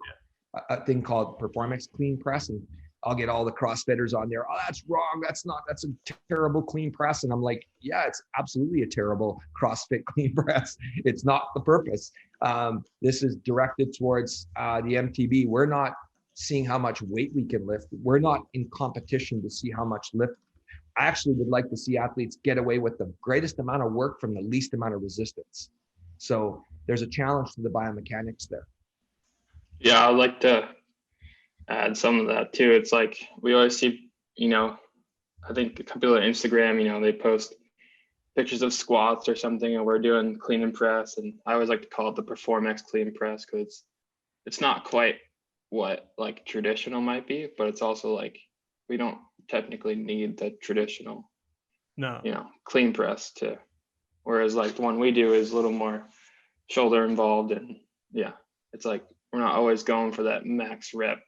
a thing called Performix clean press, and I'll get all the CrossFitters on there. Oh, that's wrong. That's a terrible clean press. And I'm like, yeah, it's absolutely a terrible CrossFit clean press. It's not the purpose. This is directed towards the MTB. We're not seeing how much weight we can lift. We're not in competition to see how much lift. I actually would like to see athletes get away with the greatest amount of work from the least amount of resistance. So there's a challenge to the biomechanics there. Yeah, I'd like to add some of that too. It's like we always see, I think a couple of Instagram, you know, they post pictures of squats or something, and we're doing clean and press. And I always like to call it the Performex clean and press, because it's not quite what like traditional might be, but it's also like we don't technically need the traditional, you know, clean press to, whereas like the one we do is a little more shoulder involved, and yeah, it's like we're not always going for that max rep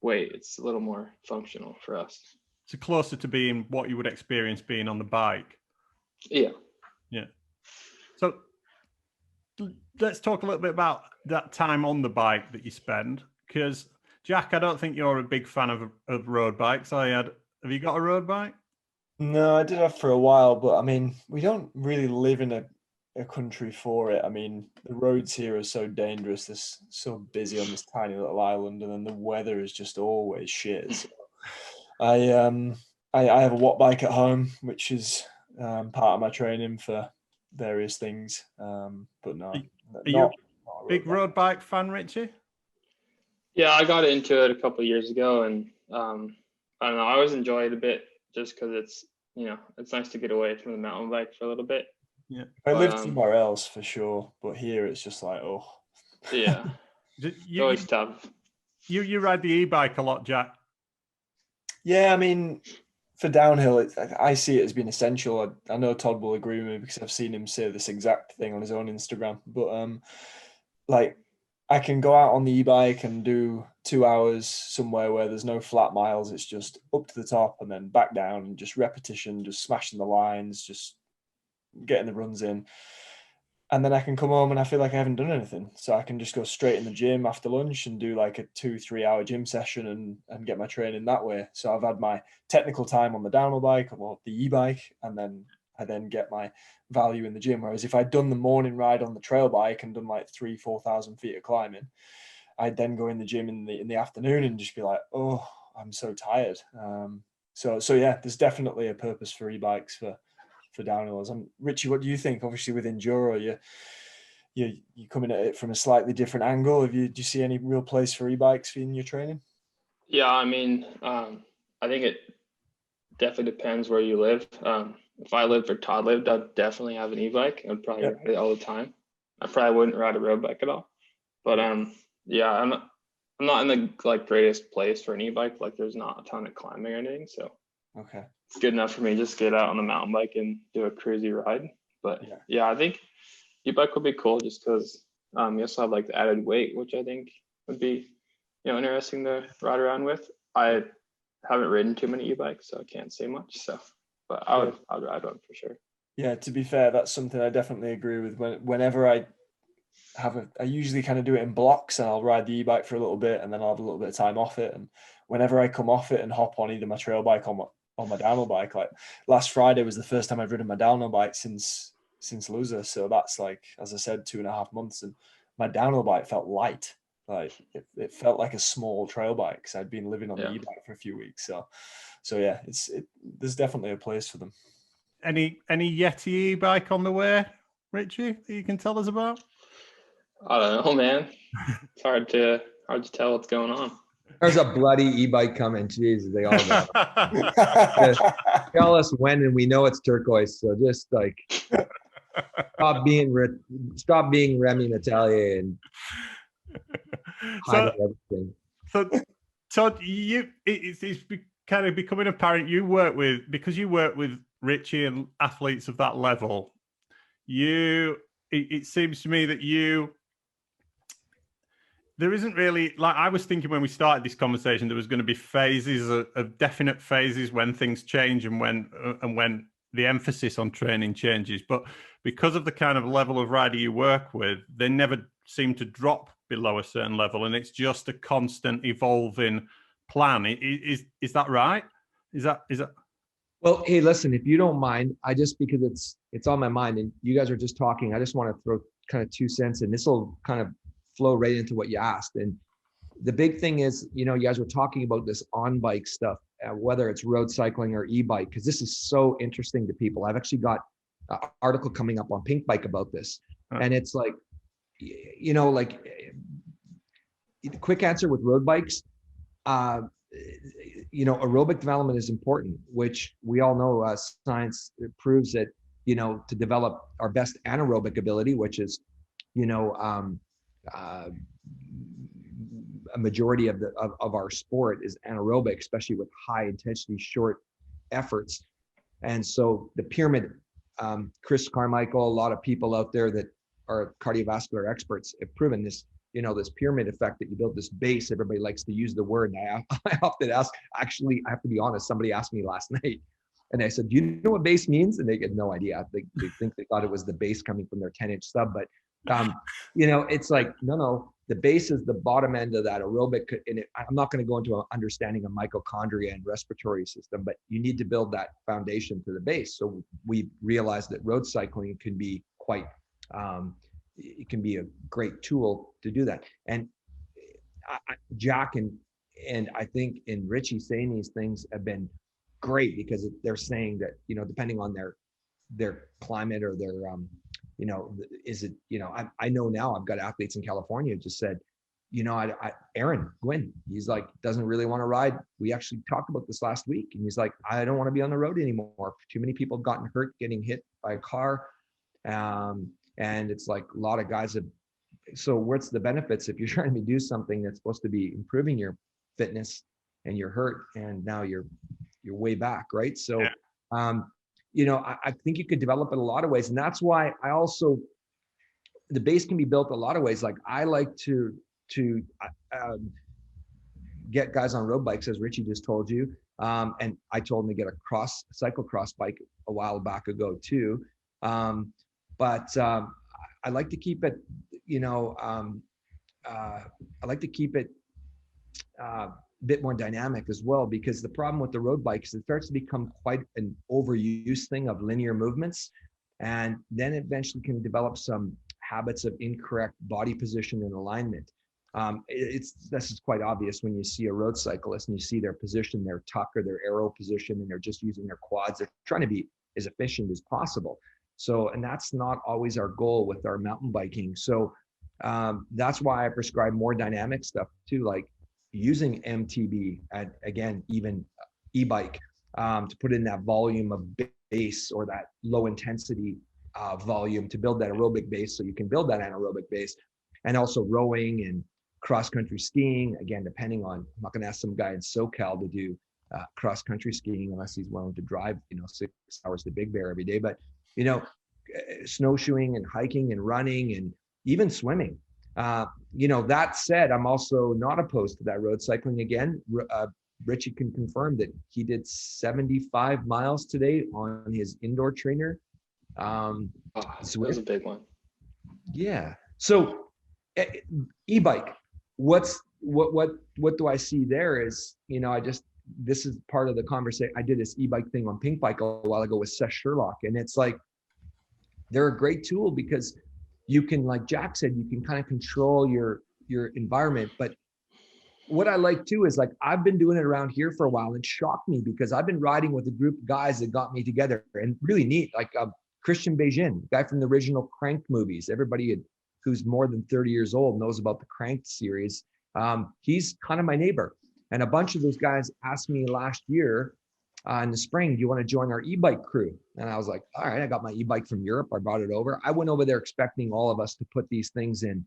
weight. It's a little more functional for us. So closer to being what you would experience being on the bike. Yeah. So let's talk a little bit about that time on the bike that you spend, because Jack, I don't think you're a big fan of road bikes. Have you got a road bike? No, I did have for a while, but I mean, we don't really live in a country for it. I mean, the roads here are so dangerous. They're so busy on this tiny little island, and then the weather is just always shit. So I have a watt bike at home, which is part of my training for various things. But no, are you a big road bike fan, Richie? Yeah, I got into it a couple of years ago, and I don't know, I always enjoy it a bit just because it's, you know, it's nice to get away from the mountain bike for a little bit. Yeah, I lived somewhere else for sure, but here it's just like, oh, yeah, it's always tough. You ride the e-bike a lot, Jack? Yeah, I mean, for downhill, I see it as being essential. I know Todd will agree with me because I've seen him say this exact thing on his own Instagram. But like, I can go out on the e-bike and do 2 hours somewhere where there's no flat miles. It's just up to the top and then back down, and just repetition, just smashing the lines, just getting the runs in. And then I can come home and I feel like I haven't done anything. So I can just go straight in the gym after lunch and do like a 2-3 hour gym session and get my training that way. So I've had my technical time on the downhill bike or the e-bike, and then I then get my value in the gym. Whereas if I'd done the morning ride on the trail bike and done like 3,000-4,000 feet of climbing, I'd then go in the gym in the afternoon and just be like, oh, I'm so tired. So yeah, there's definitely a purpose for e-bikes for downhillers. And Richie, what do you think? Obviously with enduro, you're coming at it from a slightly different angle. Do you see any real place for e-bikes in your training? Yeah, I mean, I think it definitely depends where you live. If I lived where Todd lived, I'd definitely have an e-bike. I'd probably ride it all the time. I probably wouldn't ride a road bike at all. But yeah, I'm not in the like greatest place for an e-bike. Like there's not a ton of climbing or anything, so okay, it's good enough for me just get out on the mountain bike and do a cruisy ride. But yeah, I think e-bike would be cool just because you also have like the added weight, which I think would be, you know, interesting to ride around with. I haven't ridden too many e-bikes, so I can't say much. So, but I'd ride one for sure. Yeah, to be fair, that's something I definitely agree with. Whenever I usually kind of do it in blocks, and I'll ride the e-bike for a little bit, and then I'll have a little bit of time off it. And whenever I come off it and hop on either my trail bike or my downhill bike, like last Friday was the first time I've ridden my downhill bike since loser. So that's like, as I said, 2.5 months, and my downhill bike felt light. Like it felt like a small trail bike because I'd been living on the e-bike for a few weeks. So yeah, there's definitely a place for them. Any Yeti e-bike on the way, Richie, that you can tell us about? I don't know, man. It's hard to tell what's going on. There's a bloody e-bike coming. Jesus, they all got tell us when, and we know it's turquoise. So just like stop being Remy Natalia and hide everything. So Todd, it's kind of becoming apparent because you work with Richie and athletes of that level. It seems to me that there isn't really, like I was thinking when we started this conversation, there was going to be phases of definite phases when things change and when the emphasis on training changes. But because of the kind of level of rider you work with, they never seem to drop below a certain level, and it's just a constant evolving plan. Is that right? Is that? Well, hey, listen, if you don't mind, because it's on my mind, and you guys are just talking, I just want to throw kind of 2 cents, and this will kind of flow right into what you asked. And the big thing is, you know, you guys were talking about this on-bike stuff, whether it's road cycling or e-bike, because this is so interesting to people. I've actually got an article coming up on Pink Bike about this. And it's like, you know, like the quick answer with road bikes, aerobic development is important, which we all know science proves that, to develop our best anaerobic ability, which is, a majority of our sport is anaerobic, especially with high intensity, short efforts. And so the pyramid, Chris Carmichael, a lot of people out there that are cardiovascular experts have proven this, this pyramid effect, that you build this base. Everybody likes to use the word. And I often ask, actually, I have to be honest, somebody asked me last night and I said, do you know what base means? And they get no idea. They think they thought it was the base coming from their 10-inch sub, but it's like, no, the base is the bottom end of that aerobic. And I'm not going to go into an understanding of mitochondria and respiratory system, but you need to build that foundation to the base. So we realized that road cycling can be quite, it can be a great tool to do that. And Jack and I think in Richie saying these things have been great, because they're saying that, depending on their climate or their, is it, I know now I've got athletes in California who just said, Aaron Gwin, he's like, doesn't really want to ride. We actually talked about this last week. And he's like, I don't want to be on the road anymore. Too many people have gotten hurt getting hit by a car. And it's like a lot of guys have, so what's the benefits if you're trying to do something that's supposed to be improving your fitness and you're hurt and now you're way back, right? So, I think you could develop it a lot of ways. And that's why the base can be built a lot of ways. Like I like to get guys on road bikes, as Richie just told you. And I told him to get a cyclocross bike a while back ago too. But I like to keep it, I like to keep it a bit more dynamic as well, because the problem with the road bike is it starts to become quite an overuse thing of linear movements. And then eventually can develop some habits of incorrect body position and alignment. This is quite obvious when you see a road cyclist and you see their position, their tuck or their arrow position, and they're just using their quads. They're trying to be as efficient as possible. So, and that's not always our goal with our mountain biking. So that's why I prescribe more dynamic stuff too, like using MTB and again, even e-bike to put in that volume of base or that low intensity volume to build that aerobic base, so you can build that anaerobic base. And also rowing and cross-country skiing, again, depending on, I'm not gonna ask some guy in SoCal to do cross-country skiing unless he's willing to drive, 6 hours to Big Bear every day. But, snowshoeing and hiking and running and even swimming. That said, I'm also not opposed to that road cycling. Again, Richie can confirm that he did 75 miles today on his indoor trainer. That was a big one. Yeah. So e-bike, what do I see there is, this is part of the conversation. I did this e-bike thing on Pink Bike a while ago with Seth Sherlock. And it's like, they're a great tool because you can, like Jack said, you can kind of control your environment. But what I like too is, like, I've been doing it around here for a while. It shocked me because I've been riding with a group of guys that got me together, and really neat, like Christian Beijing, guy from the original Crank movies. Everybody who's more than 30 years old knows about the Crank series. He's kind of my neighbor. And a bunch of those guys asked me last year in the spring, do you want to join our e-bike crew? And I was like, all right, I got my e-bike from Europe. I brought it over. I went over there expecting all of us to put these things in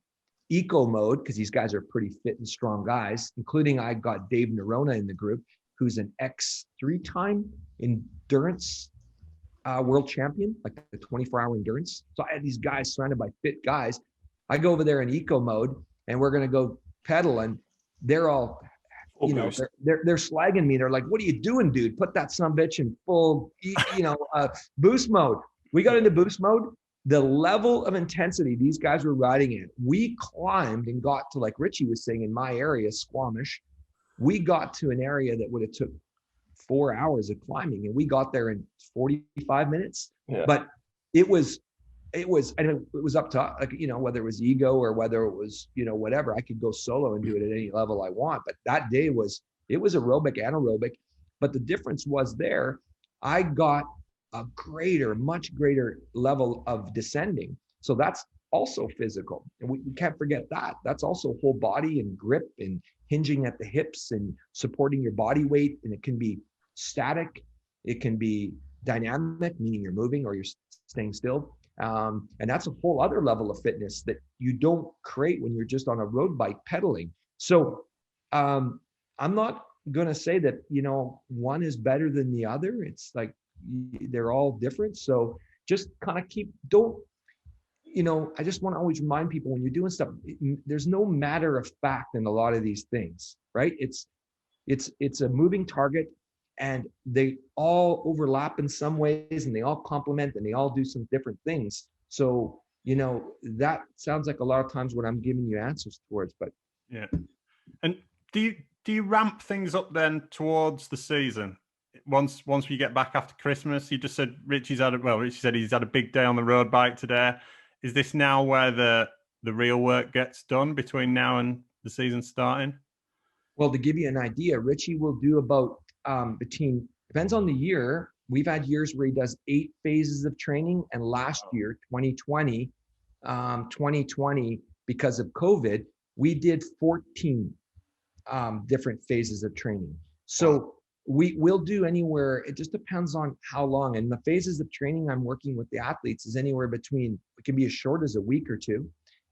eco mode, because these guys are pretty fit and strong guys, including I got Dave Nerona in the group, who's an X3-time endurance world champion, like the 24-hour endurance. So I had these guys surrounded by fit guys. I go over there in eco mode and we're going to go pedal, and they're all, they're slagging me. They're like, what are you doing, dude? Put that sumbitch in full, boost mode. We got into boost mode. The level of intensity these guys were riding in, we climbed and got to, like Richie was saying, in my area, Squamish, we got to an area that would have took 4 hours of climbing, and we got there in 45 minutes. Yeah. But it was up to, like, whether it was ego or whether it was, whatever, I could go solo and do it at any level I want. But that day it was aerobic, anaerobic. But the difference was there, I got a much greater level of descending. So that's also physical. And we can't forget that. That's also whole body and grip and hinging at the hips and supporting your body weight. And it can be static. It can be dynamic, meaning you're moving or you're staying still. And that's a whole other level of fitness that you don't create when you're just on a road bike pedaling. So I'm not going to say that, one is better than the other. It's like they're all different. So just kind of I just want to always remind people when you're doing stuff, there's no matter of fact in a lot of these things, right? It's a moving target, and they all overlap in some ways, and they all complement, and they all do some different things. So, that sounds like a lot of times what I'm giving you answers towards, but yeah. And do you ramp things up then towards the season? Once we get back after Christmas, you just said Richie said he's had a big day on the road bike today. Is this now where the real work gets done between now and the season starting? Well, to give you an idea, Richie will do about depends on the year. We've had years where he does 8 phases of training, and last year, 2020, because of COVID, we did 14 different phases of training. So we will do anywhere. It just depends on how long. And the phases of training I'm working with the athletes is anywhere between, it can be as short as a week or 2,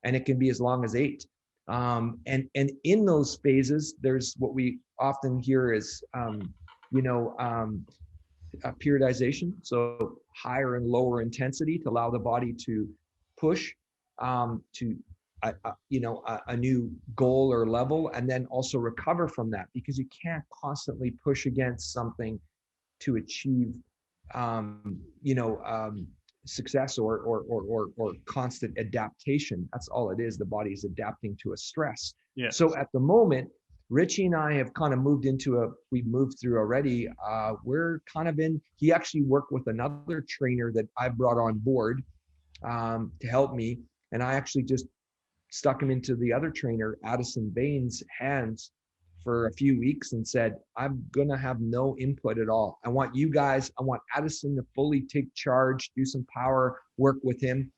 and it can be as long as 8. And in those phases, there's what we often hear is, periodization. So higher and lower intensity to allow the body to push to a new goal or level, and then also recover from that, because you can't constantly push against something to achieve success or constant adaptation. That's all it is. The body is adapting to a stress. Yeah. So at the moment, Richie and I have kind of we've moved through already. We're kind of he actually worked with another trainer that I brought on board to help me. And I actually just stuck him into the other trainer, Addison Bain's, hands for a few weeks and said, I'm going to have no input at all. I want Addison to fully take charge, do some power work with him.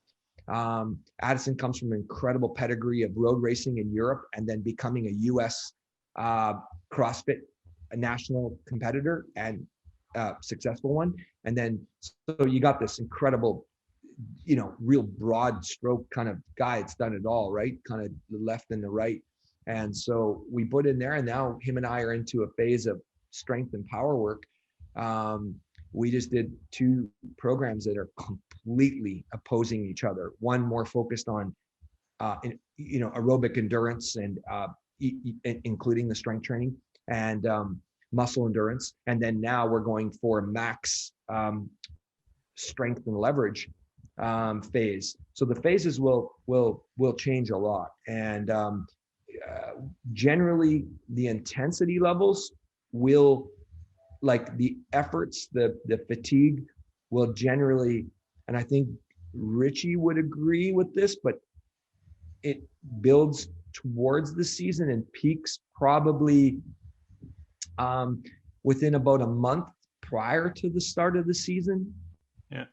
Addison comes from an incredible pedigree of road racing in Europe, and then becoming a U.S. CrossFit national competitor and successful one. And then, so you got this incredible, real broad stroke kind of guy. It's done it all, right? Kind of the left and the right. And so we put in there, and now him and I are into a phase of strength and power work. We just did 2 programs that are completely opposing each other. One more focused on, aerobic endurance and including the strength training and muscle endurance. And then now we're going for max strength and leverage phase. So the phases will change a lot. And generally the intensity levels will, like the efforts, the fatigue will generally, and I think Richie would agree with this, but it builds towards the season and peaks probably within about a month prior to the start of the season. Yeah.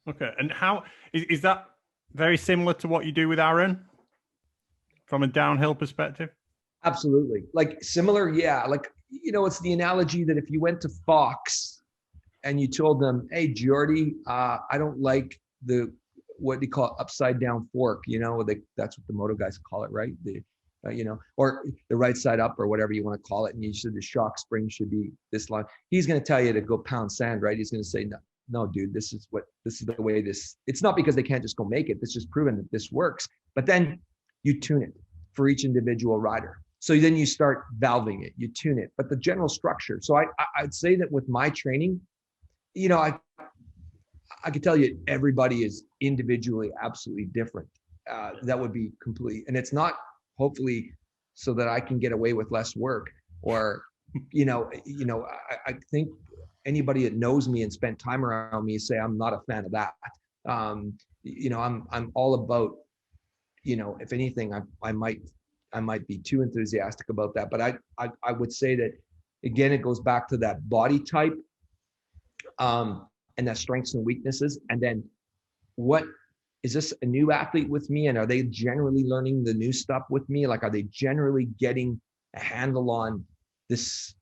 Okay. And how is that very similar to what you do with Aaron from a downhill perspective? Absolutely. Like similar. Yeah. Like, it's the analogy that if you went to Fox and you told them, hey, Jordy, I don't like what do you call it, upside down fork, that's what the moto guys call it, right? Or the right side up or whatever you want to call it. And you said the shock spring should be this long. He's going to tell you to go pound sand, right? He's going to say, no, dude, this is the way it's not because they can't just go make it. It's just proven that this works. But then you tune it for each individual rider. So then you start valving it, you tune it, but the general structure. So I'd say that with my training, I could tell you everybody is individually absolutely different. That would be complete. And it's not hopefully so that I can get away with less work or, I think anybody that knows me and spent time around me say I'm not a fan of that. I'm all about, if anything, I might be too enthusiastic about that, but I would say that again, it goes back to that body type, and that strengths and weaknesses, and then what is this a new athlete with me? And are they generally learning the new stuff with me? Like, are they generally getting a handle on this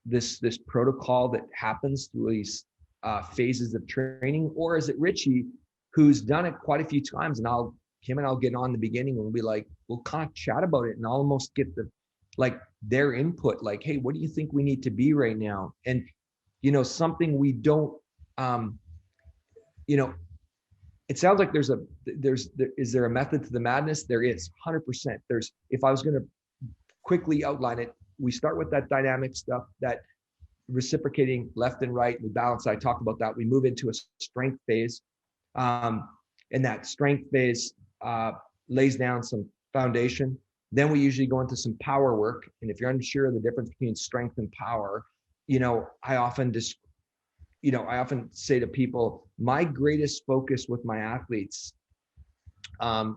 protocol that happens through these phases of training? Or is it Richie, who's done it quite a few times, and I'll get on the beginning and we'll be like, we'll kind of chat about it and I'll almost get their input, like, hey, what do you think we need to be right now? And, something we don't, it sounds like is there a method to the madness? There is 100%. If I was going to quickly outline it, we start with that dynamic stuff, that reciprocating left and right, we balance. I talked about that. We move into a strength phase. And that strength phase lays down some foundation. Then we usually go into some power work. And if you're unsure of the difference between strength and power, I often say to people, my greatest focus with my athletes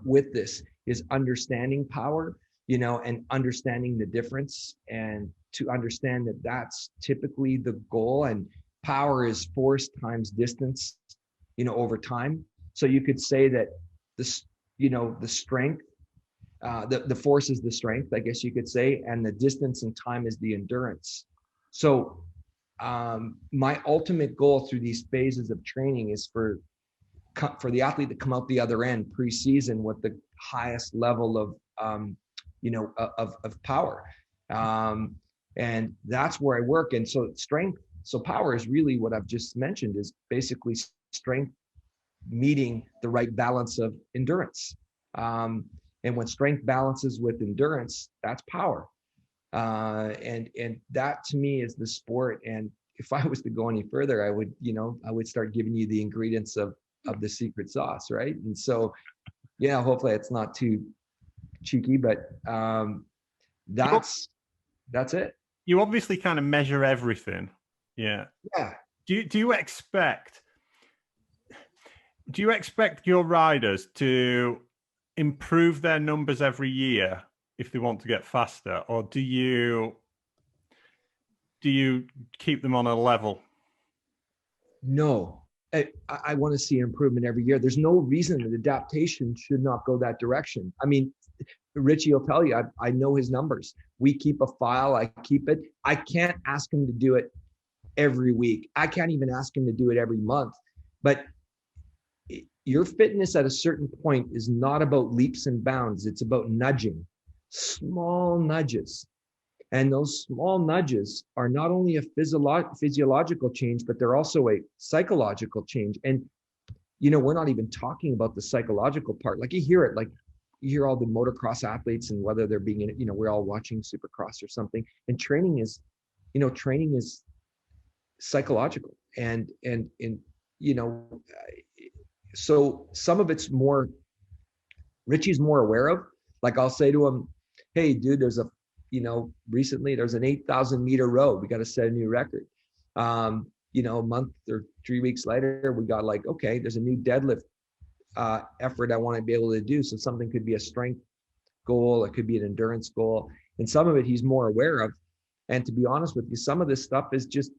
with this is understanding power, and understanding the difference, and to understand that that's typically the goal. And power is force times distance, over time. So you could say that this, the strength, the force is the strength, I guess you could say, and the distance and time is the endurance. So my ultimate goal through these phases of training is for the athlete to come out the other end pre-season with the highest level of power. And that's where I work. And so power is really what I've just mentioned, is basically strength meeting the right balance of endurance. And when strength balances with endurance, that's power. And that to me is the sport. And if I was to go any further, I would start giving you the ingredients of the secret sauce, right? And so, hopefully it's not too cheeky, but that's it. You obviously kind of measure everything. Yeah. Yeah. Do you expect your riders to improve their numbers every year if they want to get faster, or do you keep them on a level? No, I want to see improvement every year. There's no reason that adaptation should not go that direction. I mean, Richie will tell you, I know his numbers. We keep a file, I keep it. I can't ask him to do it every week. I can't even ask him to do it every month. But your fitness at a certain point is not about leaps and bounds. It's about nudging, small nudges. And those small nudges are not only a physiological change, but they're also a psychological change. And, we're not even talking about the psychological part. Like, you hear it, like you hear all the motocross athletes, and whether they're being in, we're all watching Supercross or something. And training is psychological. And so some of it's more, Richie's more aware of. Like, I'll say to him, hey, dude, recently there's an 8,000 meter row. We got to set a new record. A month or 3 weeks later, we got okay, there's a new deadlift effort I want to be able to do. So something could be a strength goal. It could be an endurance goal. And some of it he's more aware of. And to be honest with you, some of this stuff is just,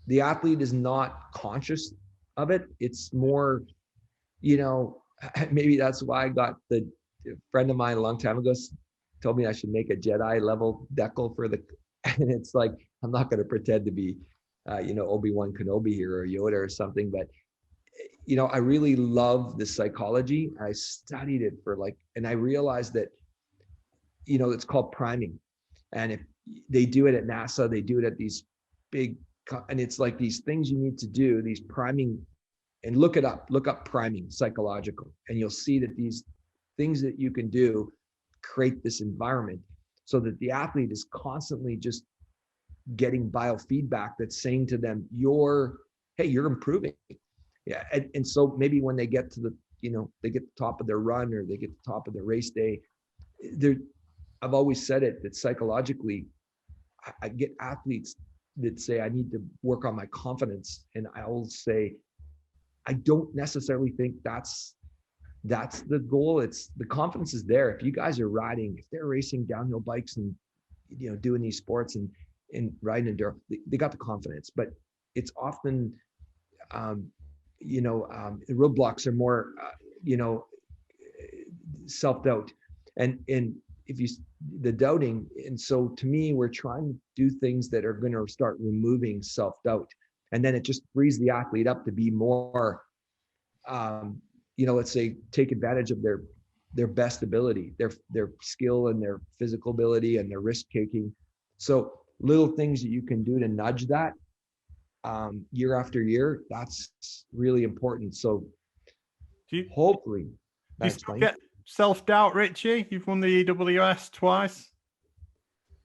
the athlete is not conscious of it. It's more, maybe that's why I got a friend of mine a long time ago told me I should make a Jedi level decal and it's like, I'm not going to pretend to be, Obi-Wan Kenobi here or Yoda or something, but I really love the psychology. I studied it and I realized that, it's called priming. And if they do it at NASA, they do it at these big, and it's like these things you need to do, these priming, and look up priming psychological, and you'll see that these things that you can do create this environment so that the athlete is constantly just getting biofeedback that's saying to them, hey, you're improving. Yeah. And so maybe when they get to they get the top of their run, or they get the top of their race day, I've always said it, that psychologically, I get athletes that say, I need to work on my confidence. And I will say, I don't necessarily think that's the goal. It's the confidence is there. If you guys are riding, if they're racing downhill bikes and, doing these sports and riding enduro, they got the confidence, but it's often, the roadblocks are more, self-doubt. And if you, the doubting, and so to me, we're trying to do things that are going to start removing self-doubt. And then it just frees the athlete up to be more, let's say, take advantage of their best ability, their skill and their physical ability and their risk taking. So little things that you can do to nudge that year after year, that's really important. So hopefully, do you still get self-doubt, Richie? You've won the EWS twice.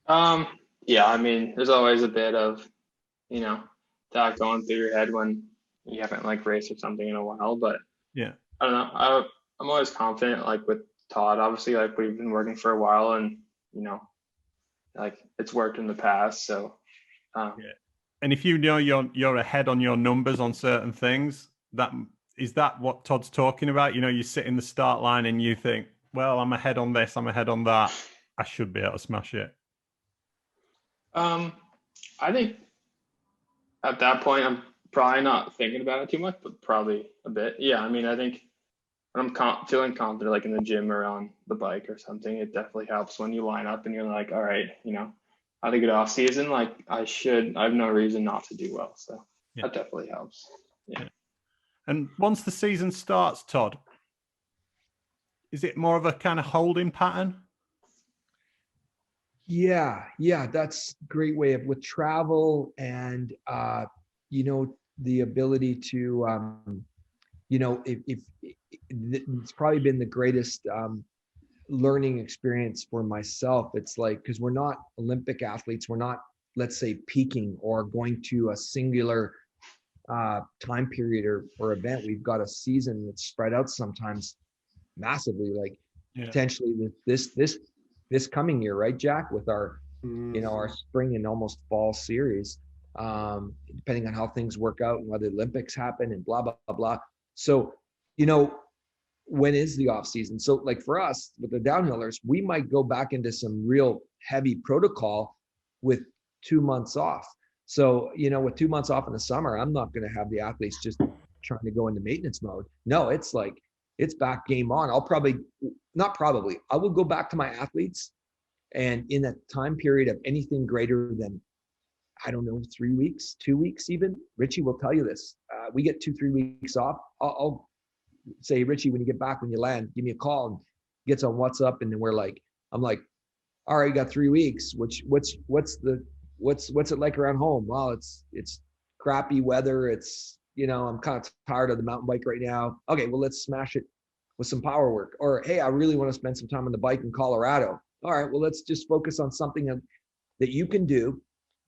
Yeah, I mean, there's always a bit of, that going through your head when you haven't like raced or something in a while, but yeah, I don't know. I'm always confident, like with Todd, obviously, like we've been working for a while and, like it's worked in the past. So, yeah. And if you know you're ahead on your numbers on certain things, is that what Todd's talking about? You sit in the start line and you think, well, I'm ahead on this, I'm ahead on that. I should be able to smash it. I think at that point, I'm probably not thinking about it too much, but probably a bit. Yeah, I mean, I think when I'm feeling confident, like in the gym or on the bike or something, it definitely helps when you line up and you're like, all right, I had a good off season. Like I have no reason not to do well. So that definitely helps. Yeah. And once the season starts, Todd, is it more of a kind of holding pattern? Yeah, that's a great way of with travel and the ability to if it's probably been the greatest learning experience for myself. It's like, because we're not Olympic athletes, we're not, let's say, peaking or going to a singular time period or event. We've got a season that's spread out sometimes massively, like potentially this coming year, right, Jack, with our our spring and almost fall series, depending on how things work out and whether the Olympics happen and blah blah blah. So when is the off season? So like for us with the downhillers, we might go back into some real heavy protocol with 2 months off. So with 2 months off in the summer, I'm not going to have the athletes just trying to go into maintenance mode. No, it's like it's back game on. I will go back to my athletes, and in a time period of anything greater than, I don't know, 3 weeks, 2 weeks even. Richie will tell you this. We get 2-3 weeks off. I'll say, Richie, when you get back, when you land, give me a call, and gets on WhatsApp, and then I'm like, all right, you got 3 weeks. What's it like around home? Well, it's crappy weather. It's I'm kind of tired of the mountain bike right now. Okay, well, let's smash it with some power work. Or, hey, I really want to spend some time on the bike in Colorado. All right, well, let's just focus on something that you can do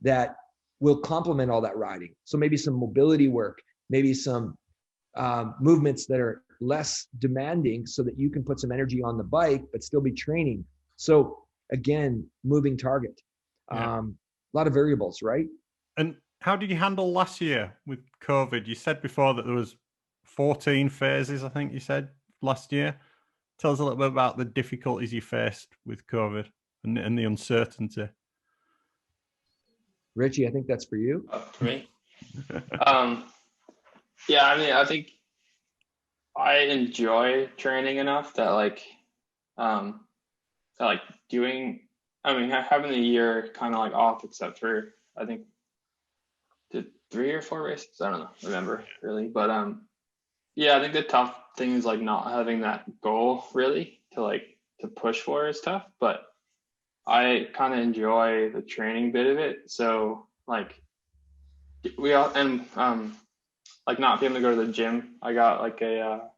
that will complement all that riding. So maybe some mobility work, maybe some movements that are less demanding so that you can put some energy on the bike, but still be training. So again, moving target. A lot of variables, right? And how did you handle last year with COVID? You said before that there was 14 phases, I think you said, last year. Tell us a little bit about the difficulties you faced with COVID and the uncertainty. Richie, I think that's for you. For me? Yeah, I mean, I think I enjoy training enough that having the year kind of like off, except for, I think, did 3 or 4 races? I don't know, remember really. But I think the tough thing is like not having that goal really to push for is tough. But I kind of enjoy the training bit of it. So like not being able to go to the gym, I got like a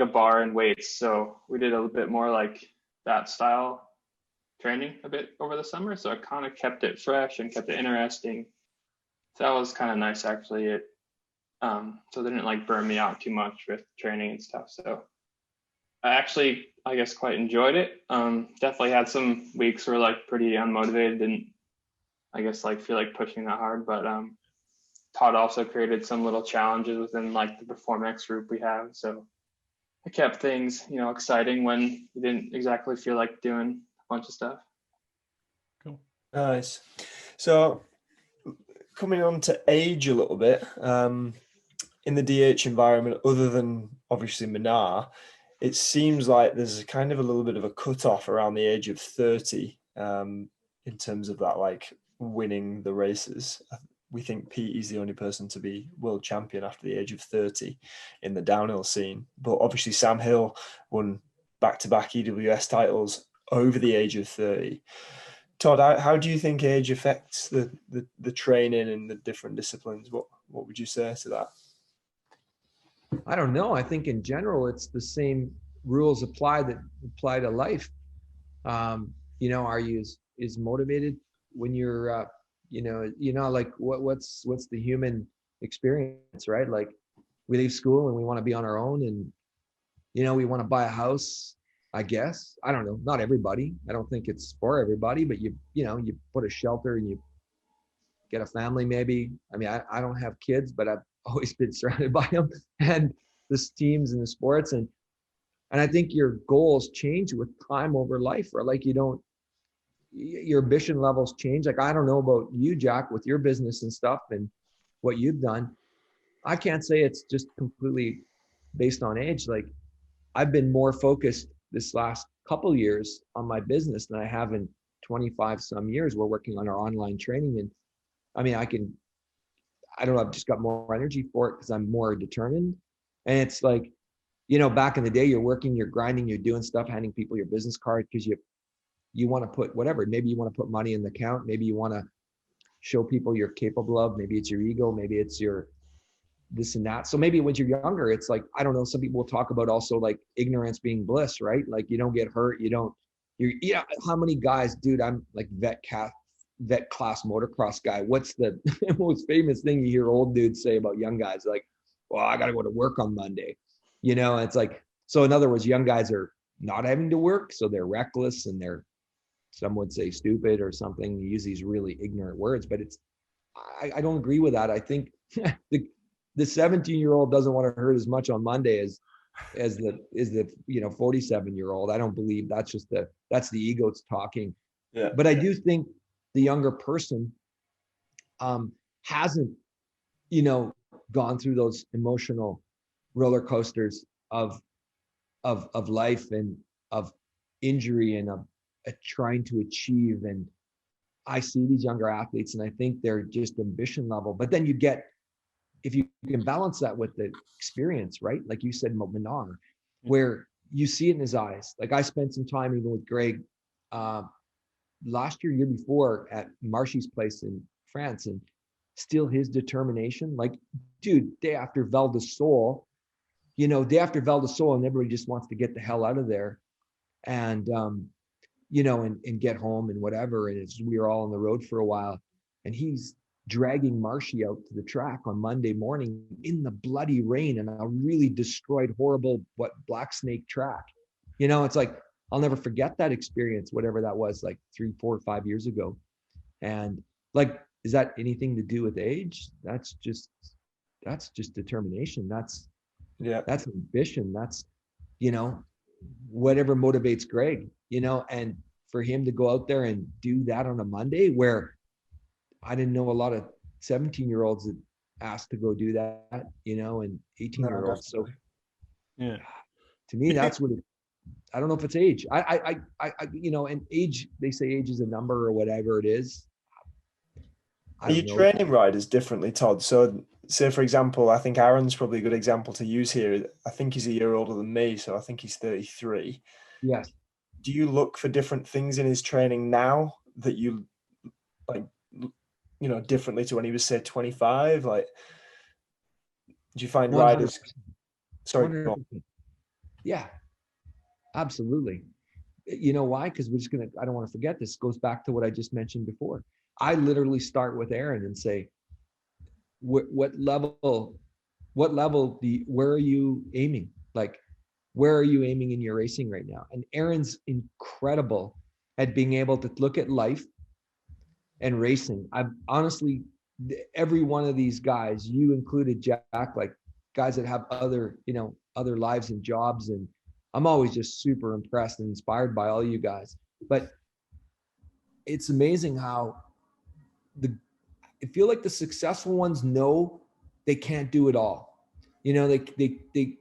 bar and weights. So we did a little bit more like that style training a bit over the summer. So I kind of kept it fresh and kept it interesting. So that was kind of nice actually. So they didn't like burn me out too much with training and stuff. So I actually, I guess, quite enjoyed it. Definitely had some weeks where like pretty unmotivated, didn't, I guess, like feel like pushing that hard. But Todd also created some little challenges within like the Performance group we have. So it kept things, exciting when you didn't exactly feel like doing a bunch of stuff. Cool. Nice. So coming on to age a little bit, in the DH environment, other than obviously Manar, it seems like there's kind of a little bit of a cutoff around the age of 30 in terms of that, like winning the races. We think Pete is the only person to be world champion after the age of 30 in the downhill scene. But obviously Sam Hill won back-to-back EWS titles over the age of 30. Todd, how do you think age affects the training and the different disciplines? What would you say to that? I don't know. I think in general, it's the same rules apply to life. You know, are you as motivated when you're, like what's the human experience, right? Like we leave school and we want to be on our own, and, we want to buy a house, I guess. I don't know. Not everybody. I don't think it's for everybody, but you put a shelter and you get a family maybe. I mean, I don't have kids, but I've always been surrounded by them and the teams and the sports. And I think your goals change with time over life, or like your ambition levels change. Like, I don't know about you, Jack, with your business and stuff and what you've done. I can't say it's just completely based on age. Like, I've been more focused this last couple years on my business than I have in 25 some years. We're working on our online training. And I mean, I don't know, I've just got more energy for it because I'm more determined. And it's like, back in the day, you're working, you're grinding, you're doing stuff, handing people your business card because you want to put whatever. Maybe you want to put money in the account. Maybe you want to show people you're capable of. Maybe it's your ego. Maybe it's your this and that. So maybe when you're younger, it's like, I don't know, some people will talk about also like ignorance being bliss, right? Like you don't get hurt. How many guys, dude, I'm like vet class motocross guy. What's the most famous thing you hear old dudes say about young guys? Like, well, I got to go to work on Monday, it's like, so in other words, young guys are not having to work. So they're reckless and some would say stupid or something. You use these really ignorant words, but I don't agree with that. I think the 17-year-old doesn't want to hurt as much on Monday as the 47-year-old. I don't believe that's the ego talking. Yeah. But I do think the younger person hasn't, gone through those emotional roller coasters of life and of injury and of trying to achieve. And I see these younger athletes and I think they're just ambition level. But then if you can balance that with the experience, right? Like you said, Menard, where you see it in his eyes. Like I spent some time even with Greg last year before at Marshy's place in France, and still his determination. Like, dude, day after Val d'Isole, and everybody just wants to get the hell out of there and and get home and whatever. And we were all on the road for a while, and he's dragging Marshy out to the track on Monday morning in the bloody rain and a really destroyed, horrible, Black Snake track. It's like, I'll never forget that experience, whatever that was, like 3, 4, 5 years ago. And like, is that anything to do with age? That's just determination. That's ambition. That's, whatever motivates Greg, and for him to go out there and do that on a Monday, where I didn't know a lot of 17-year-olds that asked to go do that, and 18-year-olds. So yeah, to me, that's what I don't know if it's age. I and age, they say age is a number or whatever it is. Are you training riders differently, Todd? So say, for example, I think Aaron's probably a good example to use here. I think he's a year older than me, so I think he's 33. Yes. Do you look for different things in his training now that you like, differently to when he was, say, 25? Like, do you find 100%. Riders? Sorry. 100%. Yeah, absolutely. You know why? Because I don't want to forget, this goes back to what I just mentioned before. I literally start with Aaron and say, what level where are you aiming? Like, where are you aiming in your racing right now? And Aaron's incredible at being able to look at life and racing. I've honestly, every one of these guys, you included, Jack, like guys that have other lives and jobs. And I'm always just super impressed and inspired by all you guys. But it's amazing how I feel like the successful ones know they can't do it all. They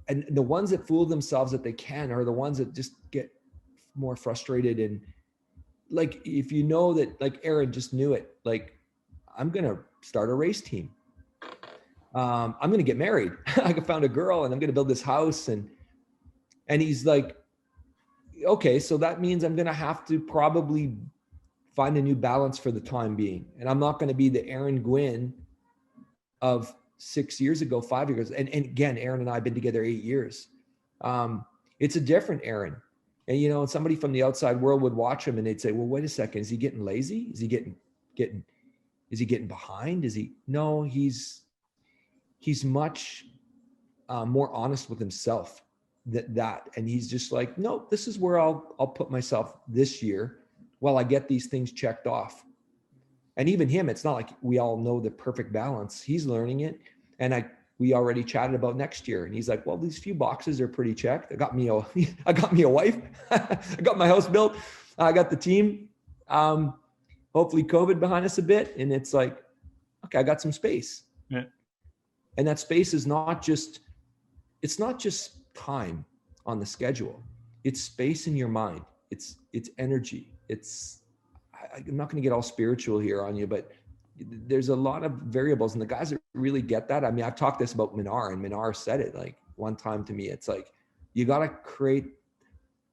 and the ones that fool themselves that they can are the ones that just get more frustrated. And like, if you know that, like Aaron just knew it, like, I'm going to start a race team. I'm going to get married. I found a girl and I'm going to build this house. And he's like, okay, so that means I'm going to have to probably find a new balance for the time being. And I'm not going to be the Aaron Gwin of 6 years ago, 5 years. And again, Aaron and I have been together 8 years. It's a different Aaron. And, you know, somebody from the outside world would watch him and they'd say, well, wait a second, is he getting lazy? Is he getting behind? No, he's much more honest with himself and he's just like, no, this is where I'll put myself this year while I get these things checked off. And even him, it's not like we all know the perfect balance. He's learning it. And we already chatted about next year. And he's like, well, these few boxes are pretty checked. I got me a wife. I got my house built. I got the team. Hopefully COVID behind us a bit. And it's like, okay, I got some space. Yeah. And that space is it's not just time on the schedule. It's space in your mind. It's energy. I'm not going to get all spiritual here on you, but there's a lot of variables, and the guys that really get that. I mean, I've talked this about Minar, and Minar said it like one time to me. It's like, you got to create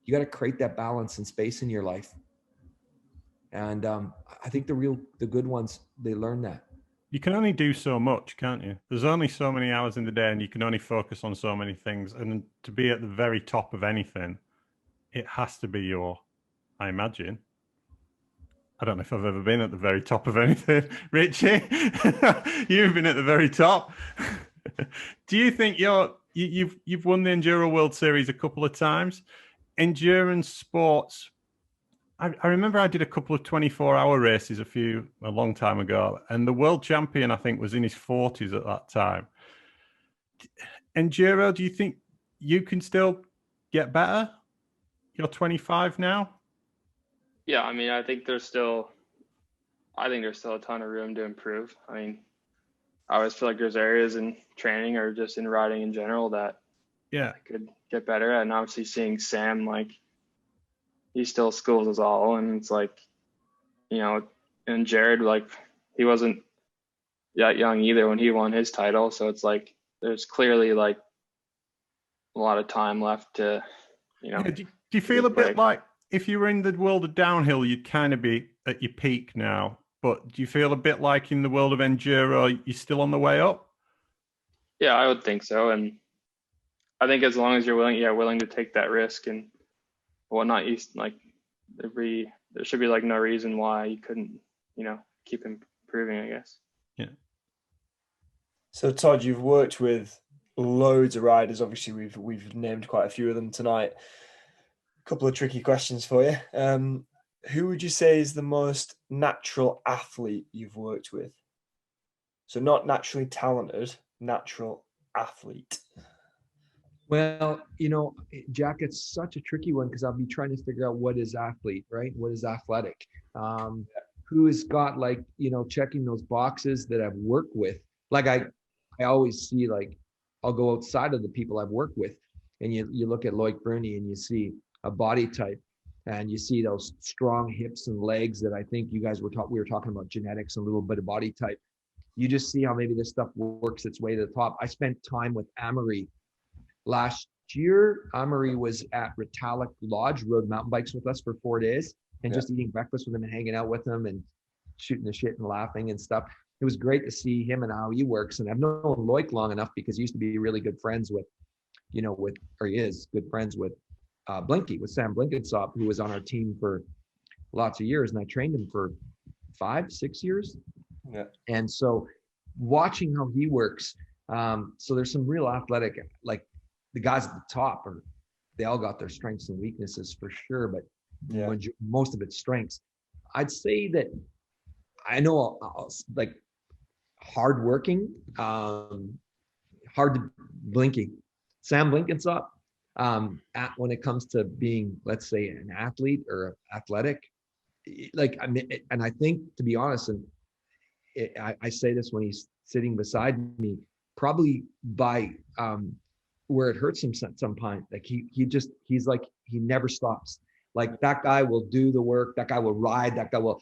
that balance and space in your life. And I think the good ones, they learn that. You can only do so much, can't you? There's only so many hours in the day, and you can only focus on so many things. And to be at the very top of anything, it has to be I imagine. I don't know if I've ever been at the very top of anything. Richie, you've been at the very top. Do you think you've won the Enduro World Series a couple of times? Endurance sports, I remember I did a couple of 24-hour races a long time ago, and the world champion, I think, was in his 40s at that time. Enduro, do you think you can still get better? You're 25 now? Yeah, I mean, I think there's still a ton of room to improve. I mean, I always feel like there's areas in training or just in riding in general that I could get better at. And obviously seeing Sam, like, he still schools us all. And it's like, you know, and Jared, like, he wasn't that young either when he won his title. So it's like, there's clearly like a lot of time left to, you know. Do you feel a bit like, if you were in the world of downhill, you'd kind of be at your peak now, but do you feel a bit like in the world of enduro, you're still on the way up? Yeah, I would think so. And I think as long as you're willing to take that risk and whatnot, there should be like no reason why you couldn't, you know, keep improving, I guess. Yeah. So Todd, you've worked with loads of riders. Obviously, we've named quite a few of them tonight. Couple of tricky questions for you. Who would you say is the most natural athlete you've worked with? So not naturally talented, natural athlete. Well, you know, Jack, it's such a tricky one because I'll be trying to figure out what is athlete, right? What is athletic? Who has got, like, you know, checking those boxes that I've worked with. Like I always see, like, I'll go outside of the people I've worked with, and you look at Loic Bruni and you see a body type, and you see those strong hips and legs that I think you guys we were talking about genetics and a little bit of body type. You just see how maybe this stuff works its way to the top. I spent time with Amory last year. Amory was at Ritalik Lodge, rode mountain bikes with us for 4 days, and just eating breakfast with him and hanging out with him and shooting the shit and laughing and stuff. It was great to see him and how he works. And I've known Loic long enough because he used to be really good friends with, he is good friends with with Sam Blenkinsop, who was on our team for lots of years, and I trained him for 5-6 years. Yeah. And so watching how he works, so there's some real athletic, like the guys at the top they all got their strengths and weaknesses for sure, but most of it's strengths. I'd say that I know like hardworking, hard to Blinky, Sam Blenkinsop. When it comes to being, let's say, an athlete or athletic, like, I mean, and I think, to be honest, and I say this when he's sitting beside me, probably by where it hurts him at some point. Like he's like, he never stops. Like that guy will do the work. That guy will ride. That guy will.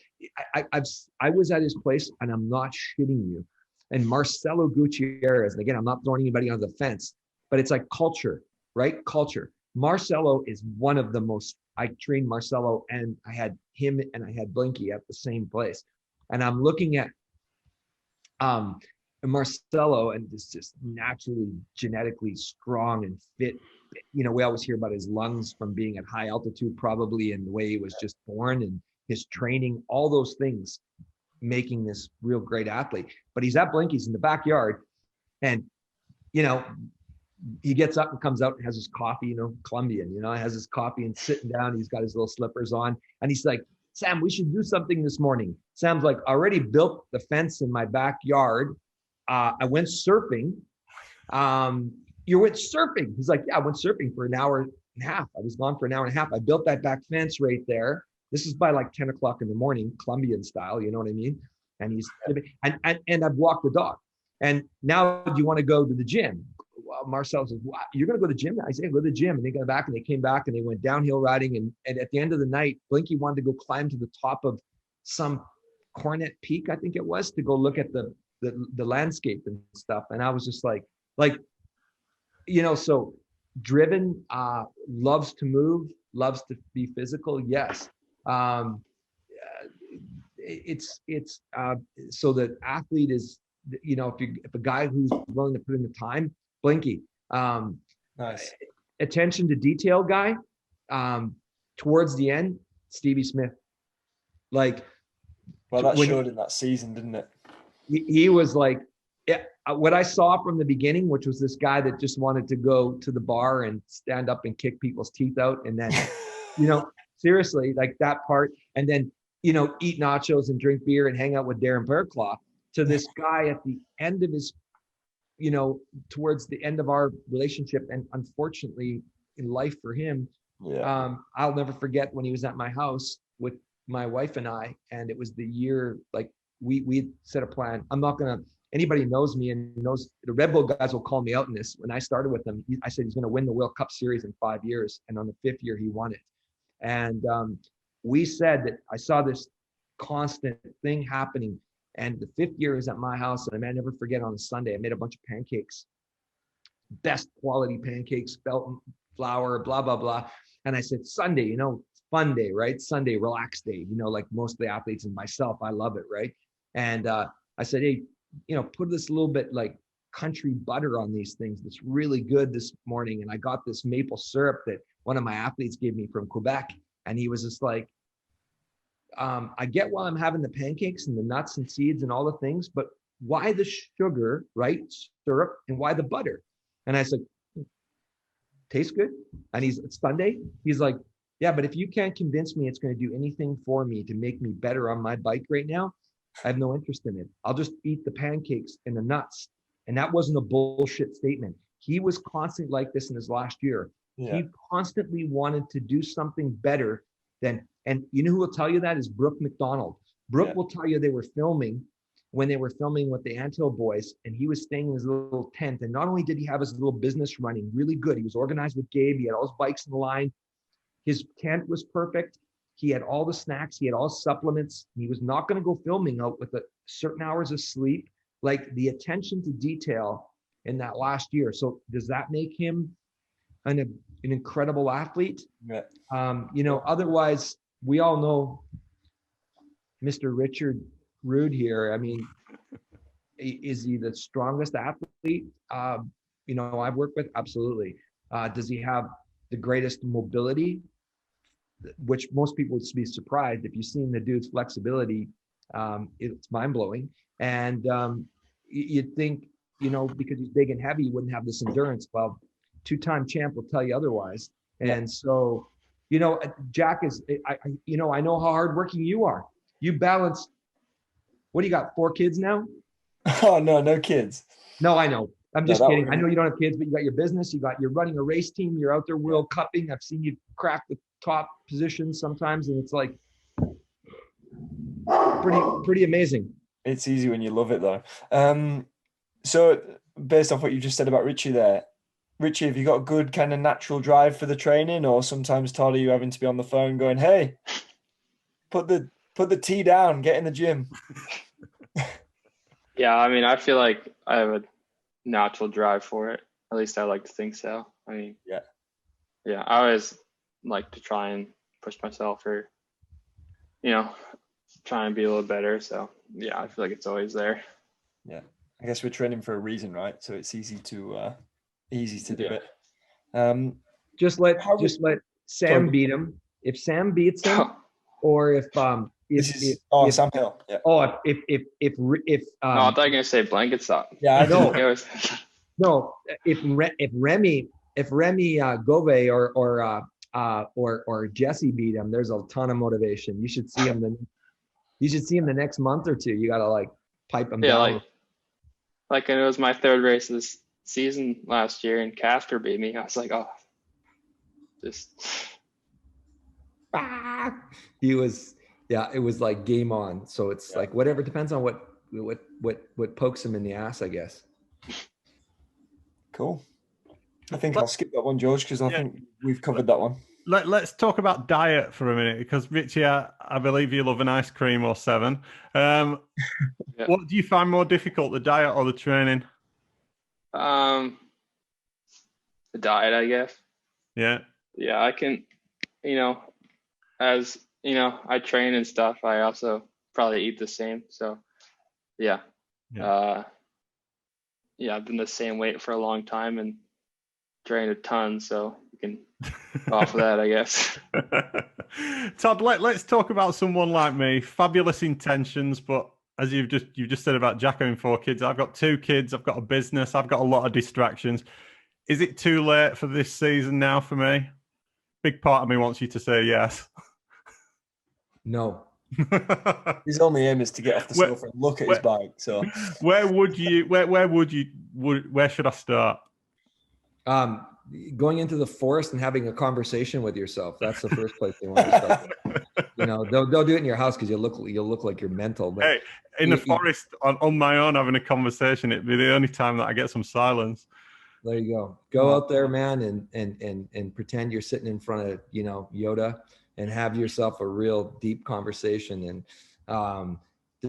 I was at his place, and I'm not shitting you. And Marcelo Gutierrez, and again, I'm not throwing anybody on the fence, but it's like culture, right? Culture. Marcelo is one of the most. I trained Marcelo, and I had him and I had Blinky at the same place. And I'm looking at Marcelo, and is just naturally genetically strong and fit. You know, we always hear about his lungs from being at high altitude, probably, and the way he was just born and his training, all those things making this real great athlete. But he's at Blinky's in the backyard, and, you know, he gets up and comes out and has his coffee, you know, Colombian, you know, has his coffee and sitting down. He's got his little slippers on, and he's like, Sam, we should do something this morning. Sam's like, already built the fence in my backyard. I went surfing. You went surfing? He's like, yeah, I went surfing for an hour and a half. I was gone for an hour and a half. I built that back fence right there. This is by like 10 o'clock in the morning, Colombian style, you know what I mean? And he's, and I've walked the dog. And now, do you want to go to the gym? Well, Marcel says, wow, you're going to go to the gym? I say, go to the gym. And they got back, and they came back, and they went downhill riding. And at the end of the night, Blinky wanted to go climb to the top of some Cornet Peak, I think it was, to go look at the landscape and stuff. And I was just like, you know, so driven, loves to move, loves to be physical. Yes. It's so the athlete is, you know, if a guy who's willing to put in the time, Blinky, Nice. Attention to detail guy, towards the end, Stevie Smith, like, Well, that showed in that season, didn't it? He was like, yeah, what I saw from the beginning, which was this guy that just wanted to go to the bar and stand up and kick people's teeth out. And then, you know, seriously, like that part. And then, you know, eat nachos and drink beer and hang out with Darren Bearclaw, to this guy at the end of his, you know, towards the end of our relationship. And unfortunately in life for him, yeah. I'll never forget when he was at my house with my wife and I, and it was the year, like we set a plan. I'm not going to, anybody knows me and knows the Red Bull guys will call me out in this. When I started with him, I said he's going to win the World Cup Series in 5 years. And on the 5th year, he won it. And we said that I saw this constant thing happening. And the 5th year is at my house. And I may never forget, on a Sunday, I made a bunch of pancakes, best quality pancakes, Belton flour, blah, blah, blah. And I said, Sunday, you know, fun day, right? Sunday, relax day, you know, like most of the athletes and myself, I love it, right? And I said, hey, you know, put this little bit like country butter on these things. That's really good this morning. And I got this maple syrup that one of my athletes gave me from Quebec. And he was just like, I get why I'm having the pancakes and the nuts and seeds and all the things, but why the sugar, right? Syrup, and why the butter? And I said, tastes good. And it's Sunday. He's like, yeah, but if you can't convince me it's going to do anything for me to make me better on my bike right now, I have no interest in it. I'll just eat the pancakes and the nuts. And that wasn't a bullshit statement. He was constantly like this in his last year. Yeah. He constantly wanted to do something better than, and you know who will tell you that is Brooke McDonald. Brooke will tell you they were filming when they were filming with the Anthill Boys, and he was staying in his little tent. And not only did he have his little business running really good, he was organized with Gabe. He had all his bikes in the line. His tent was perfect. He had all the snacks. He had all supplements. He was not going to go filming out with certain hours of sleep. Like the attention to detail in that last year. So does that make him an incredible athlete? Yeah. You know, otherwise, we all know Mr. Richard Rude here. I mean, is he the strongest athlete, you know, I've worked with? Absolutely. Does he have the greatest mobility? Which most people would be surprised if you've seen the dude's flexibility. It's mind-blowing. And you'd think, you know, because he's big and heavy, he wouldn't have this endurance. Well, two-time champ will tell you otherwise. And so, you know, Jack is, you know, I know how hardworking you are. You balance, what do you got, 4 kids now? Oh, no kids. No, I know. I'm just kidding. I know you don't have kids, but you got your business. You're running a race team. You're out there World Cupping. I've seen you crack the top positions sometimes, and it's like pretty amazing. It's easy when you love it, though. So based off what you just said about Richie there, Richie, have you got a good kind of natural drive for the training, or sometimes, Todd, are you having to be on the phone going, "Hey, put the tea down, get in the gym"? Yeah, I mean, I feel like I have a natural drive for it. At least I like to think so. I mean, yeah, I always like to try and push myself, or try and be a little better. So yeah, I feel like it's always there. Yeah, I guess we're training for a reason, right? So it's easy to do it. Just let Sam beat him. If Sam beats him, or if Sam Hill. Yeah. if no, I thought you were gonna say Blenkinsop. Yeah, I know. No, if Remy Gove or Jesse beat him, there's a ton of motivation. You should see him the next month or two. You gotta like pipe him down. Like it was my third race this season last year, and Casper beat me. I was like, oh, just. He was, it was like game on. So it's like whatever, depends on what pokes him in the ass, I guess. Cool. I think I'll skip that one, George, because I think we've covered that one. Let's talk about diet for a minute, because Richie, I believe you love an ice cream or 7. What do you find more difficult, the diet or the training? The diet, I guess. Yeah. Yeah, I can, as I train and stuff, I also probably eat the same. So yeah. I've been the same weight for a long time and trained a ton, so you can off of that, I guess. Todd, let's talk about someone like me. Fabulous intentions, but as you've just said about Jack having 4 kids, I've got 2 kids, I've got a business, I've got a lot of distractions. Is it too late for this season now for me? Big part of me wants you to say yes. No. His only aim is to get off the sofa and look at his bike. So where should I start? Going into the forest and having a conversation with yourself. That's the first place they want to start. They'll do it in your house because you'll look like you're mental. But hey, in the forest on my own having a conversation, it'd be the only time that I get some silence. There you go. Go out there, man, and pretend you're sitting in front of Yoda, and have yourself a real deep conversation, and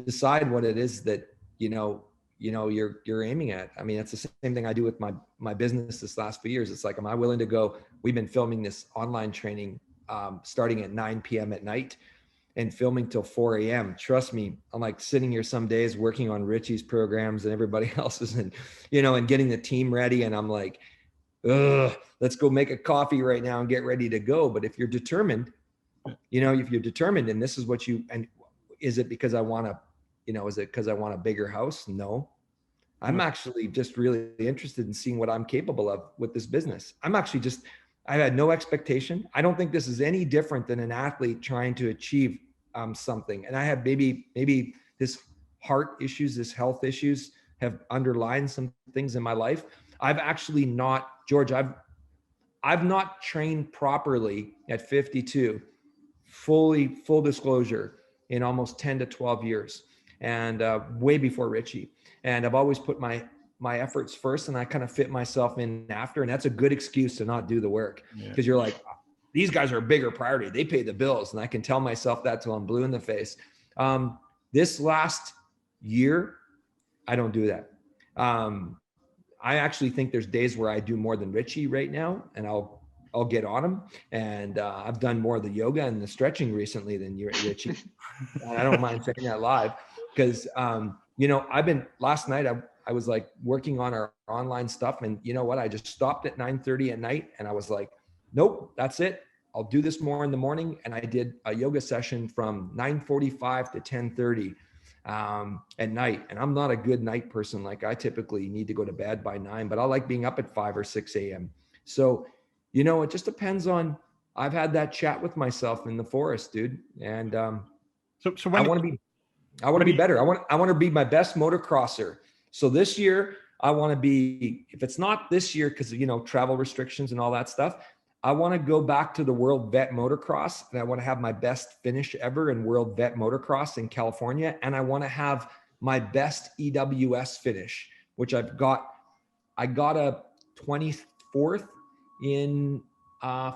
decide what it is that you're aiming at. I mean, it's the same thing I do with my business this last few years. It's like, am I willing to go? We've been filming this online training starting at 9 p.m. at night and filming till 4 a.m. Trust me, I'm like sitting here some days working on Richie's programs and everybody else's, and and getting the team ready. And I'm like, let's go make a coffee right now and get ready to go. But if you're determined, and this is what is it because I want to, is it because I want a bigger house? No, I'm actually just really interested in seeing what I'm capable of with this business. I had no expectation. I don't think this is any different than an athlete trying to achieve something. And I have maybe this heart issues, this health issues have underlined some things in my life. I've actually not, George, I've not trained properly at 52, full disclosure, in almost 10 to 12 years. And way before Richie. And I've always put my efforts first, and I kind of fit myself in after. And that's a good excuse to not do the work, because you're like, these guys are a bigger priority. They pay the bills. And I can tell myself that till I'm blue in the face. This last year, I don't do that. I actually think there's days where I do more than Richie right now, and I'll get on him. And I've done more of the yoga and the stretching recently than you, Richie. And I don't mind saying that live. Because, last night I was like working on our online stuff, and you know what? I just stopped at 9:30 at night, and I was like, nope, that's it. I'll do this more in the morning. And I did a yoga session from 9:45 to 10:30 at night. And I'm not a good night person. Like, I typically need to go to bed by 9, but I like being up at 5 or 6 a.m. So, it just depends on, I've had that chat with myself in the forest, dude. And so when I want to be better. I want to be my best motocrosser. So this year I want to be, if it's not this year, because, travel restrictions and all that stuff, I want to go back to the World Vet Motocross, and I want to have my best finish ever in World Vet Motocross in California. And I want to have my best EWS finish, which I got a 4th in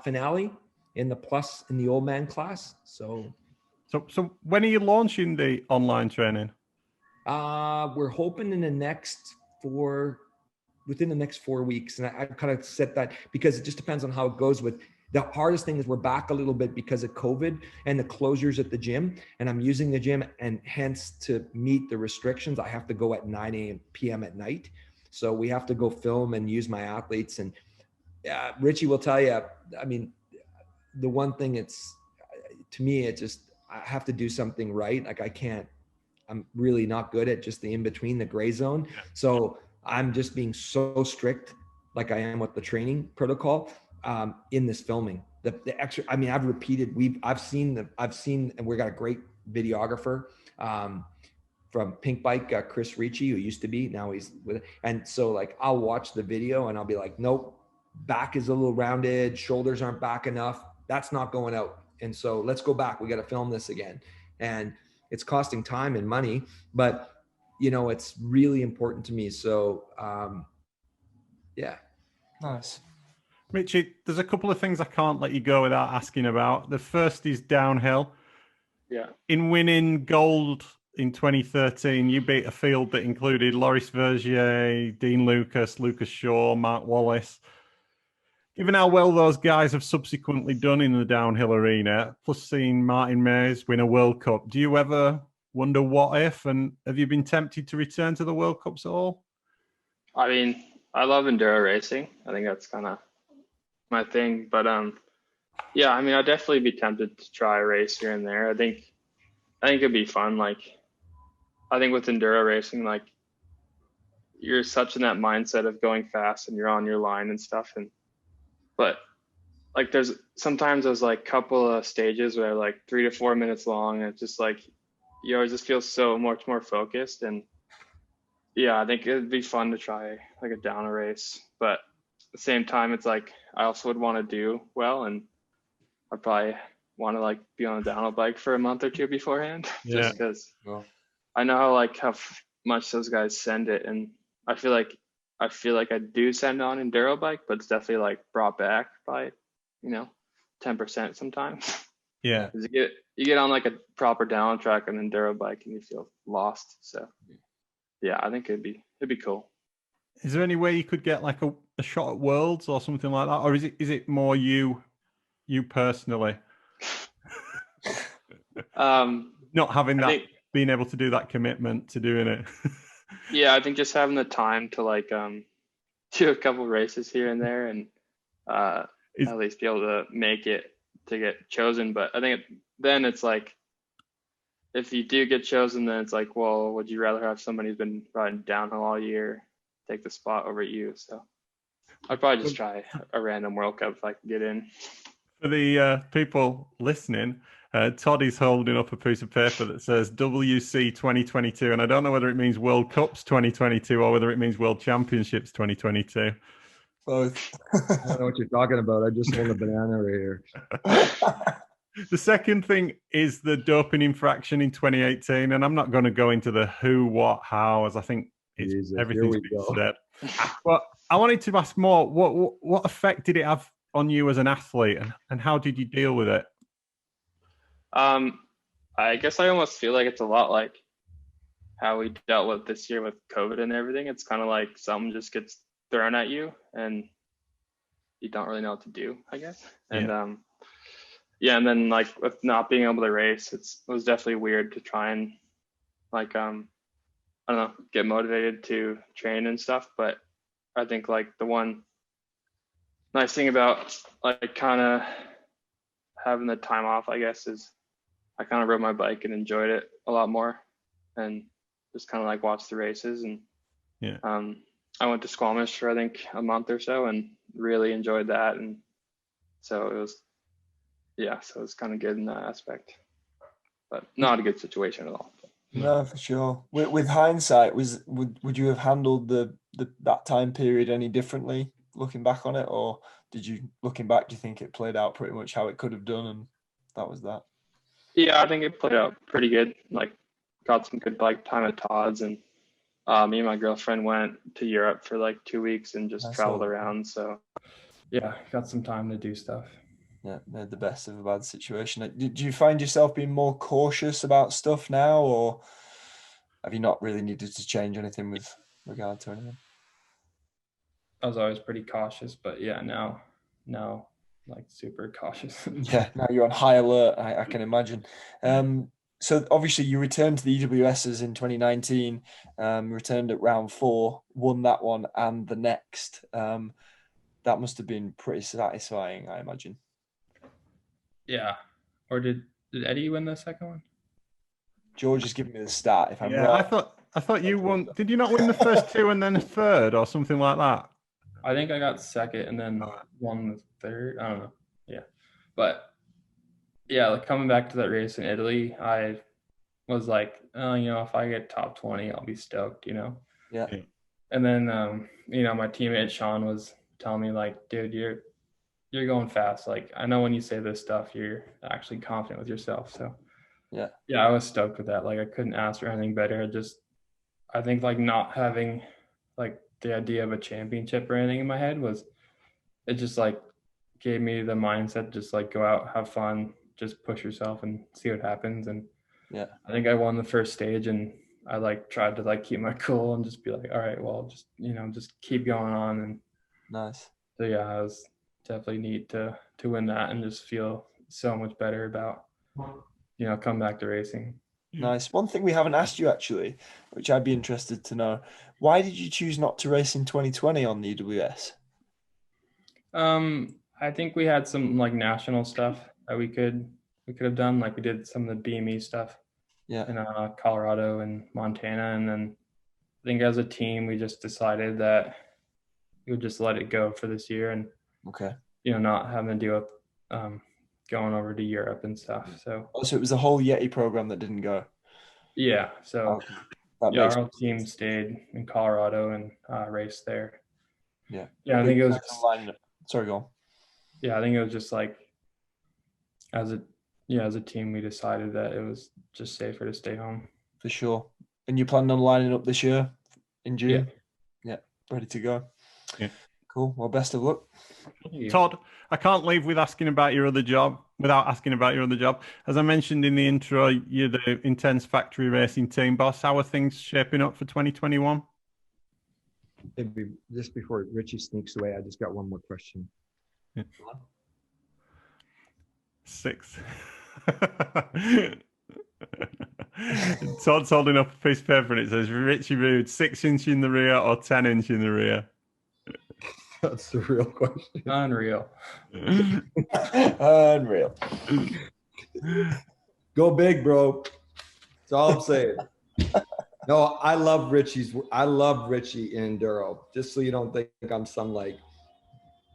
finale in the old man class. So when are you launching the online training? We're hoping within the next 4 weeks. And I kind of set that because it just depends on how it goes. With the hardest thing is we're back a little bit because of COVID and the closures at the gym, and I'm using the gym, and hence to meet the restrictions, I have to go at 9 p.m. at night. So we have to go film and use my athletes. And Richie will tell you, I mean, the one thing to me, it's just, I have to do something right. Like I'm really not good at just the in-between, the gray zone. So I'm just being so strict, like I am with the training protocol, in this filming. The extra, I mean, I've seen, and we got a great videographer, from Pink Bike, Chris Ricci, who used to be, now he's with, and so like, I'll watch the video and I'll be like, nope, back is a little rounded, shoulders aren't back enough. That's not going out. And so let's go back. We got to film this again. And it's costing time and money, but it's really important to me. So, yeah. Nice. Richie, there's a couple of things I can't let you go without asking about. The first is downhill. Yeah. In winning gold in 2013, you beat a field that included Loris Vergier, Dean Lucas, Lucas Shaw, Mark Wallace. Given how well those guys have subsequently done in the downhill arena, plus seeing Martin Mays win a World Cup, do you ever wonder what if, and have you been tempted to return to the World Cups at all? I mean, I love enduro racing. I think that's kind of my thing. But yeah, I mean, I'd definitely be tempted to try a race here and there. I think it'd be fun. Like, I think with enduro racing, like, you're such in that mindset of going fast and you're on your line and stuff. But like, there's sometimes those like couple of stages where like 3 to 4 minutes long, and it's just like, you always just feel so much more focused. And yeah, I think it'd be fun to try like a downer race, but at the same time, it's like, I also would want to do well, and I'd probably want to like be on a downhill bike for a month or two beforehand, just because I know how much those guys send it. And I feel like I do send on enduro bike, but it's definitely like brought back by, 10% sometimes. Yeah. You get on like a proper down track on an enduro bike and you feel lost. So yeah, I think it'd be cool. Is there any way you could get like a shot at Worlds or something like that? Or is it more you personally? Not having that, being able to do that commitment to doing it. Yeah, I think just having the time to like do a couple races here and there, and at least be able to make it to get chosen. But I think then it's like, if you do get chosen, then it's like, well, would you rather have somebody who's been riding downhill all year take the spot over you? So I'd probably just try a random World Cup if I can get in. For the people listening, Todd is holding up a piece of paper that says WC 2022, and I don't know whether it means World Cups 2022 or whether it means World Championships 2022. Both. I don't know what you're talking about. I just hold a banana right here. The second thing is the doping infraction in 2018, and I'm not going to go into the who, what, how, as I think everything's been said. But I wanted to ask more. What effect did it have on you as an athlete, and how did you deal with it? I guess I almost feel like it's a lot like how we dealt with this year with COVID and everything. It's kind of like something just gets thrown at you and you don't really know what to do, I guess. And and then like with not being able to race, it was definitely weird to try and like I don't know, get motivated to train and stuff. But I think like the one nice thing about like kind of having the time off, I guess, is I kind of rode my bike and enjoyed it a lot more, and just kind of like watched the races. And I went to Squamish for I think a month or so and really enjoyed that. And so it was kind of good in that aspect, but not a good situation at all. No, for sure. With hindsight, would you have handled that time period any differently looking back on it, or do you think it played out pretty much how it could have done, and that was that? Yeah, I think it played out pretty good. Like, got some good bike time at Todd's, and Me and my girlfriend went to Europe for like 2 weeks and just traveled around. So yeah, got some time to do stuff. Yeah, made the best of a bad situation. Do you find yourself being more cautious about stuff now, or have you not really needed to change anything with regard to anything? I was always pretty cautious, but yeah, now like super cautious. Yeah, now you're on high alert, I can imagine. So obviously you returned to the EWSs in 2019, returned at round 4, won that one and the next. That must have been pretty satisfying, I imagine. Yeah. Or did Eddie win the second one? George is giving me the start. If I'm Yeah, wrong, I thought you won. Did you not win the first 2 and then a third or something like that? I think I got second and then won the third. I don't know. Yeah. But yeah, like coming back to that race in Italy, I was like, oh, you know, if I get top 20, I'll be stoked, you know? Yeah. And then, you know, my teammate Sean was telling me like, dude, you're going fast. Like, I know when you say this stuff, you're actually confident with yourself. So yeah, I was stoked with that. Like, I couldn't ask for anything better. I think like not having like the idea of a championship or anything in my head it just like gave me the mindset, just like go out, have fun, just push yourself and see what happens. And yeah, I think I won the first stage and I like tried to like keep my cool and just be like, all right, well, just, you know, just keep going on. And nice. so yeah, it was definitely neat to win that and just feel so much better about, you know, come back to racing. Nice. One thing we haven't asked you actually, which I'd be interested to know, why did you choose not to race in 2020 on the EWS? I think we had some like national stuff that we could have done. Like we did some of the BME stuff in Colorado and Montana. And then I think as a team, we just decided that we would just let it go for this year and, you know, not having to deal with going over to Europe and stuff. So it was the whole Yeti program that didn't go. Yeah. So our whole team stayed in Colorado and raced there. Yeah. Yeah, I think it was sorry, go on. Yeah, I think it was just like as a team we decided that it was just safer to stay home. For sure. And you planning on lining up this year in June? Yeah. Ready to go. Yeah. Cool. Well, best of luck. Todd, I can't leave without asking about your other job. As I mentioned in the intro, you're the Intense Factory Racing team boss. How are things shaping up for 2021? Maybe just before Richie sneaks away, I just got one more question. Yeah. 6. Todd's holding up a piece of paper and it says Richie Rude, 6-inch in the rear or 10-inch in the rear? That's the real question. Unreal. Unreal. Go big, bro. That's all I'm saying. No, I love Richie in enduro. Just so you don't think I'm some like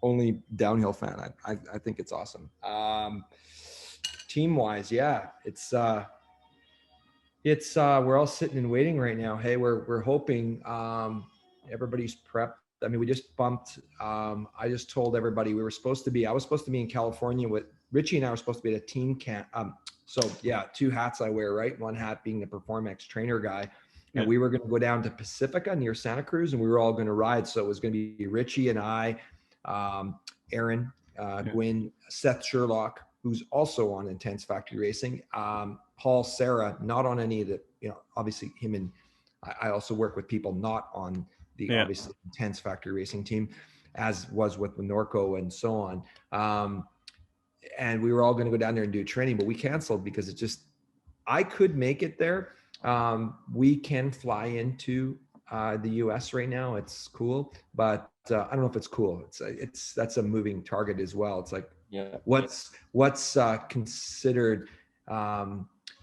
only downhill fan. I think it's awesome. Team wise, yeah, it's we're all sitting and waiting right now. Hey, we're hoping everybody's prepped. I mean, we just bumped. I just told everybody I was supposed to be in California with Richie, and I were supposed to be at a team camp. So yeah, 2 hats I wear, right? One hat being the Performex trainer guy. And we were going to go down to Pacifica near Santa Cruz, and we were all going to ride. So it was going to be Richie and I, Aaron Gwin, Seth Sherlock, who's also on Intense Factory Racing, Paul Sarah, not on any of the, you know, obviously him, and I also work with people not on the obviously Intense Factory Racing team, as was with Norco and so on. And we were all going to go down there and do training, but we canceled because I could make it there. We can fly into the US right now. It's cool, but I don't know if it's cool. That's a moving target as well. It's like, what's considered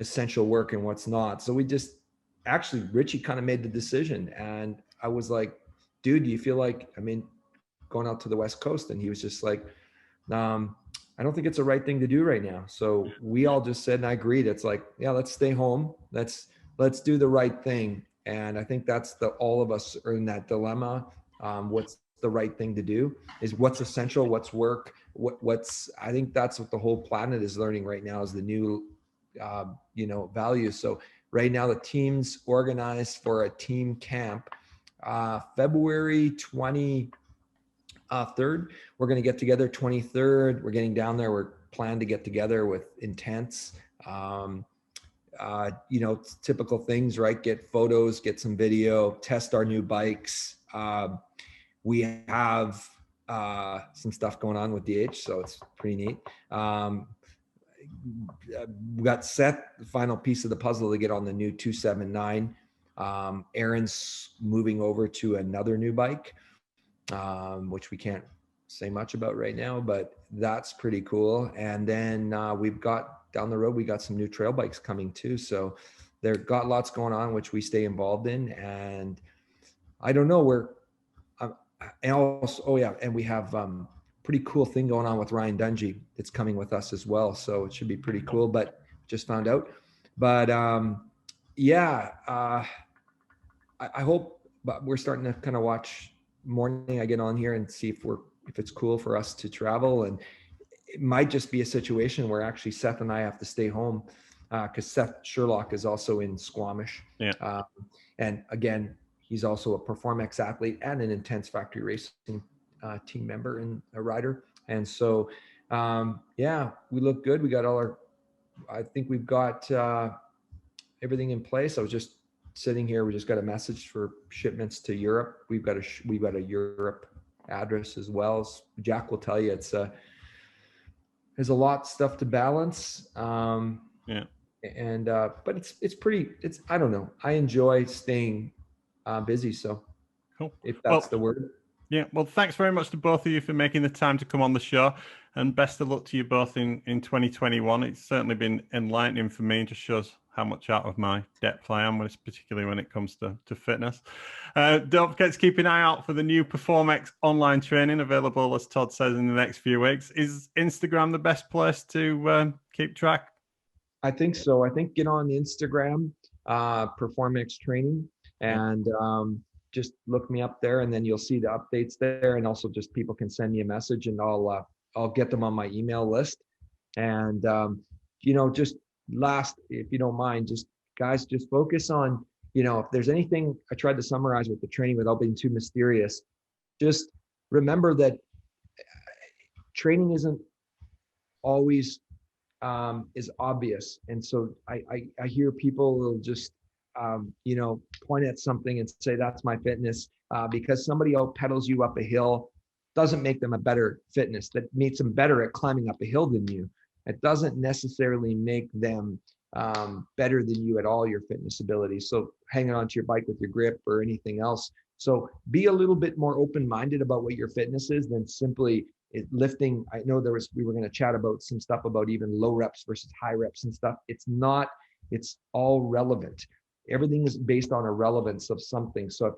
essential work and what's not. So Richie kind of made the decision, and I was like, dude, do you feel like, going out to the West Coast? And he was just like, I don't think it's the right thing to do right now. So we all just said, and I agreed. It's like, yeah, let's stay home. Let's do the right thing. And I think that's all of us are in that dilemma. What's the right thing to do is what's essential, what's work, I think that's what the whole planet is learning right now is the new, values. So right now the team's organized for a team camp. February 23rd, we're going to get together. 23rd, we're getting down there. We're planning to get together with Intense. You know, typical things, right? Get photos, get some video, test our new bikes. We have some stuff going on with DH, so it's pretty neat. We got Seth, the final piece of the puzzle to get on the new 279. Aaron's moving over to another new bike, which we can't say much about right now, but that's pretty cool. And then we've got down the road, we got some new trail bikes coming too. So they've got lots going on, which we stay involved in. And I don't know where, and also, oh yeah, and we have pretty cool thing going on with Ryan Dungey. It's coming with us as well. So it should be pretty cool, but just found out. But yeah, I hope, but we're starting to kind of watch morning. I get on here and see if it's cool for us to travel. And it might just be a situation where actually Seth and I have to stay home because Seth Sherlock is also in Squamish. Yeah. And again, he's also a Performex athlete and an Intense Factory Racing team member and a rider. And so, yeah, we look good. We got I think we've got everything in place. I was just sitting here. We just got a message for shipments to Europe. We've got a Europe address as well. As Jack will tell you, there's a lot of stuff to balance. Yeah. And but it's I don't know. I enjoy staying busy. So cool. If that's the word. Yeah. Well, thanks very much to both of you for making the time to come on the show, and best of luck to you both in 2021. It's certainly been enlightening for me. It just shows how much out of my depth I am, particularly when it comes to fitness. Don't forget to keep an eye out for the new Performex online training available, as Todd says, in the next few weeks. Is Instagram the best place to keep track? I think so. I think get on Instagram, Performex Training, and just look me up there, and then you'll see the updates there. And also just people can send me a message, and I'll get them on my email list. And just last, if you don't mind, just guys, just focus on, if there's anything I tried to summarize with the training without being too mysterious, just remember that training isn't always is obvious. And so I hear people will just point at something and say that's my fitness, because somebody out pedals you up a hill doesn't make them a better fitness. That makes them better at climbing up a hill than you. It doesn't necessarily make them better than you at all your fitness abilities. So hanging onto your bike with your grip or anything else. So be a little bit more open-minded about what your fitness is than simply lifting. I know we were going to chat about some stuff about even low reps versus high reps and stuff. It's all relevant. Everything is based on a relevance of something. So if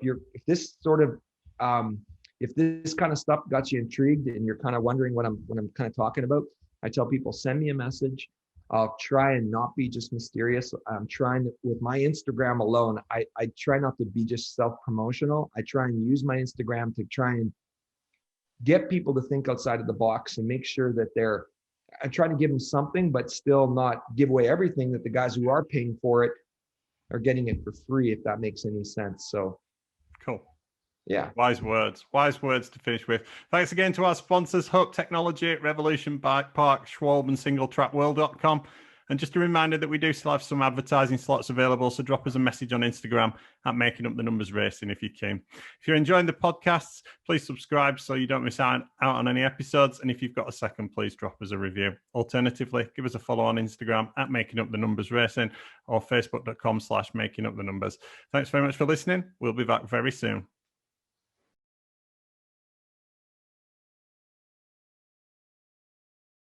this kind of stuff got you intrigued and you're kind of wondering what I'm kind of talking about, I tell people, send me a message. I'll try and not be just mysterious. I'm trying with my Instagram alone, I try not to be just self-promotional. I try and use my Instagram to try and get people to think outside of the box and make sure that I'm trying to give them something, but still not give away everything, that the guys who are paying for it are getting it for free, if that makes any sense. So cool. Yeah. Wise words to finish with. Thanks again to our sponsors, Hope Technology, Revolution Bike Park, Schwalbe, and SingleTrackWorld.com. And just a reminder that we do still have some advertising slots available, so drop us a message on Instagram at Making Up the Numbers Racing if you can. If you're enjoying the podcasts, please subscribe so you don't miss out on any episodes. And if you've got a second, please drop us a review. Alternatively, give us a follow on Instagram at Making Up the Numbers Racing or Facebook.com/Making Up the Numbers. Thanks very much for listening. We'll be back very soon.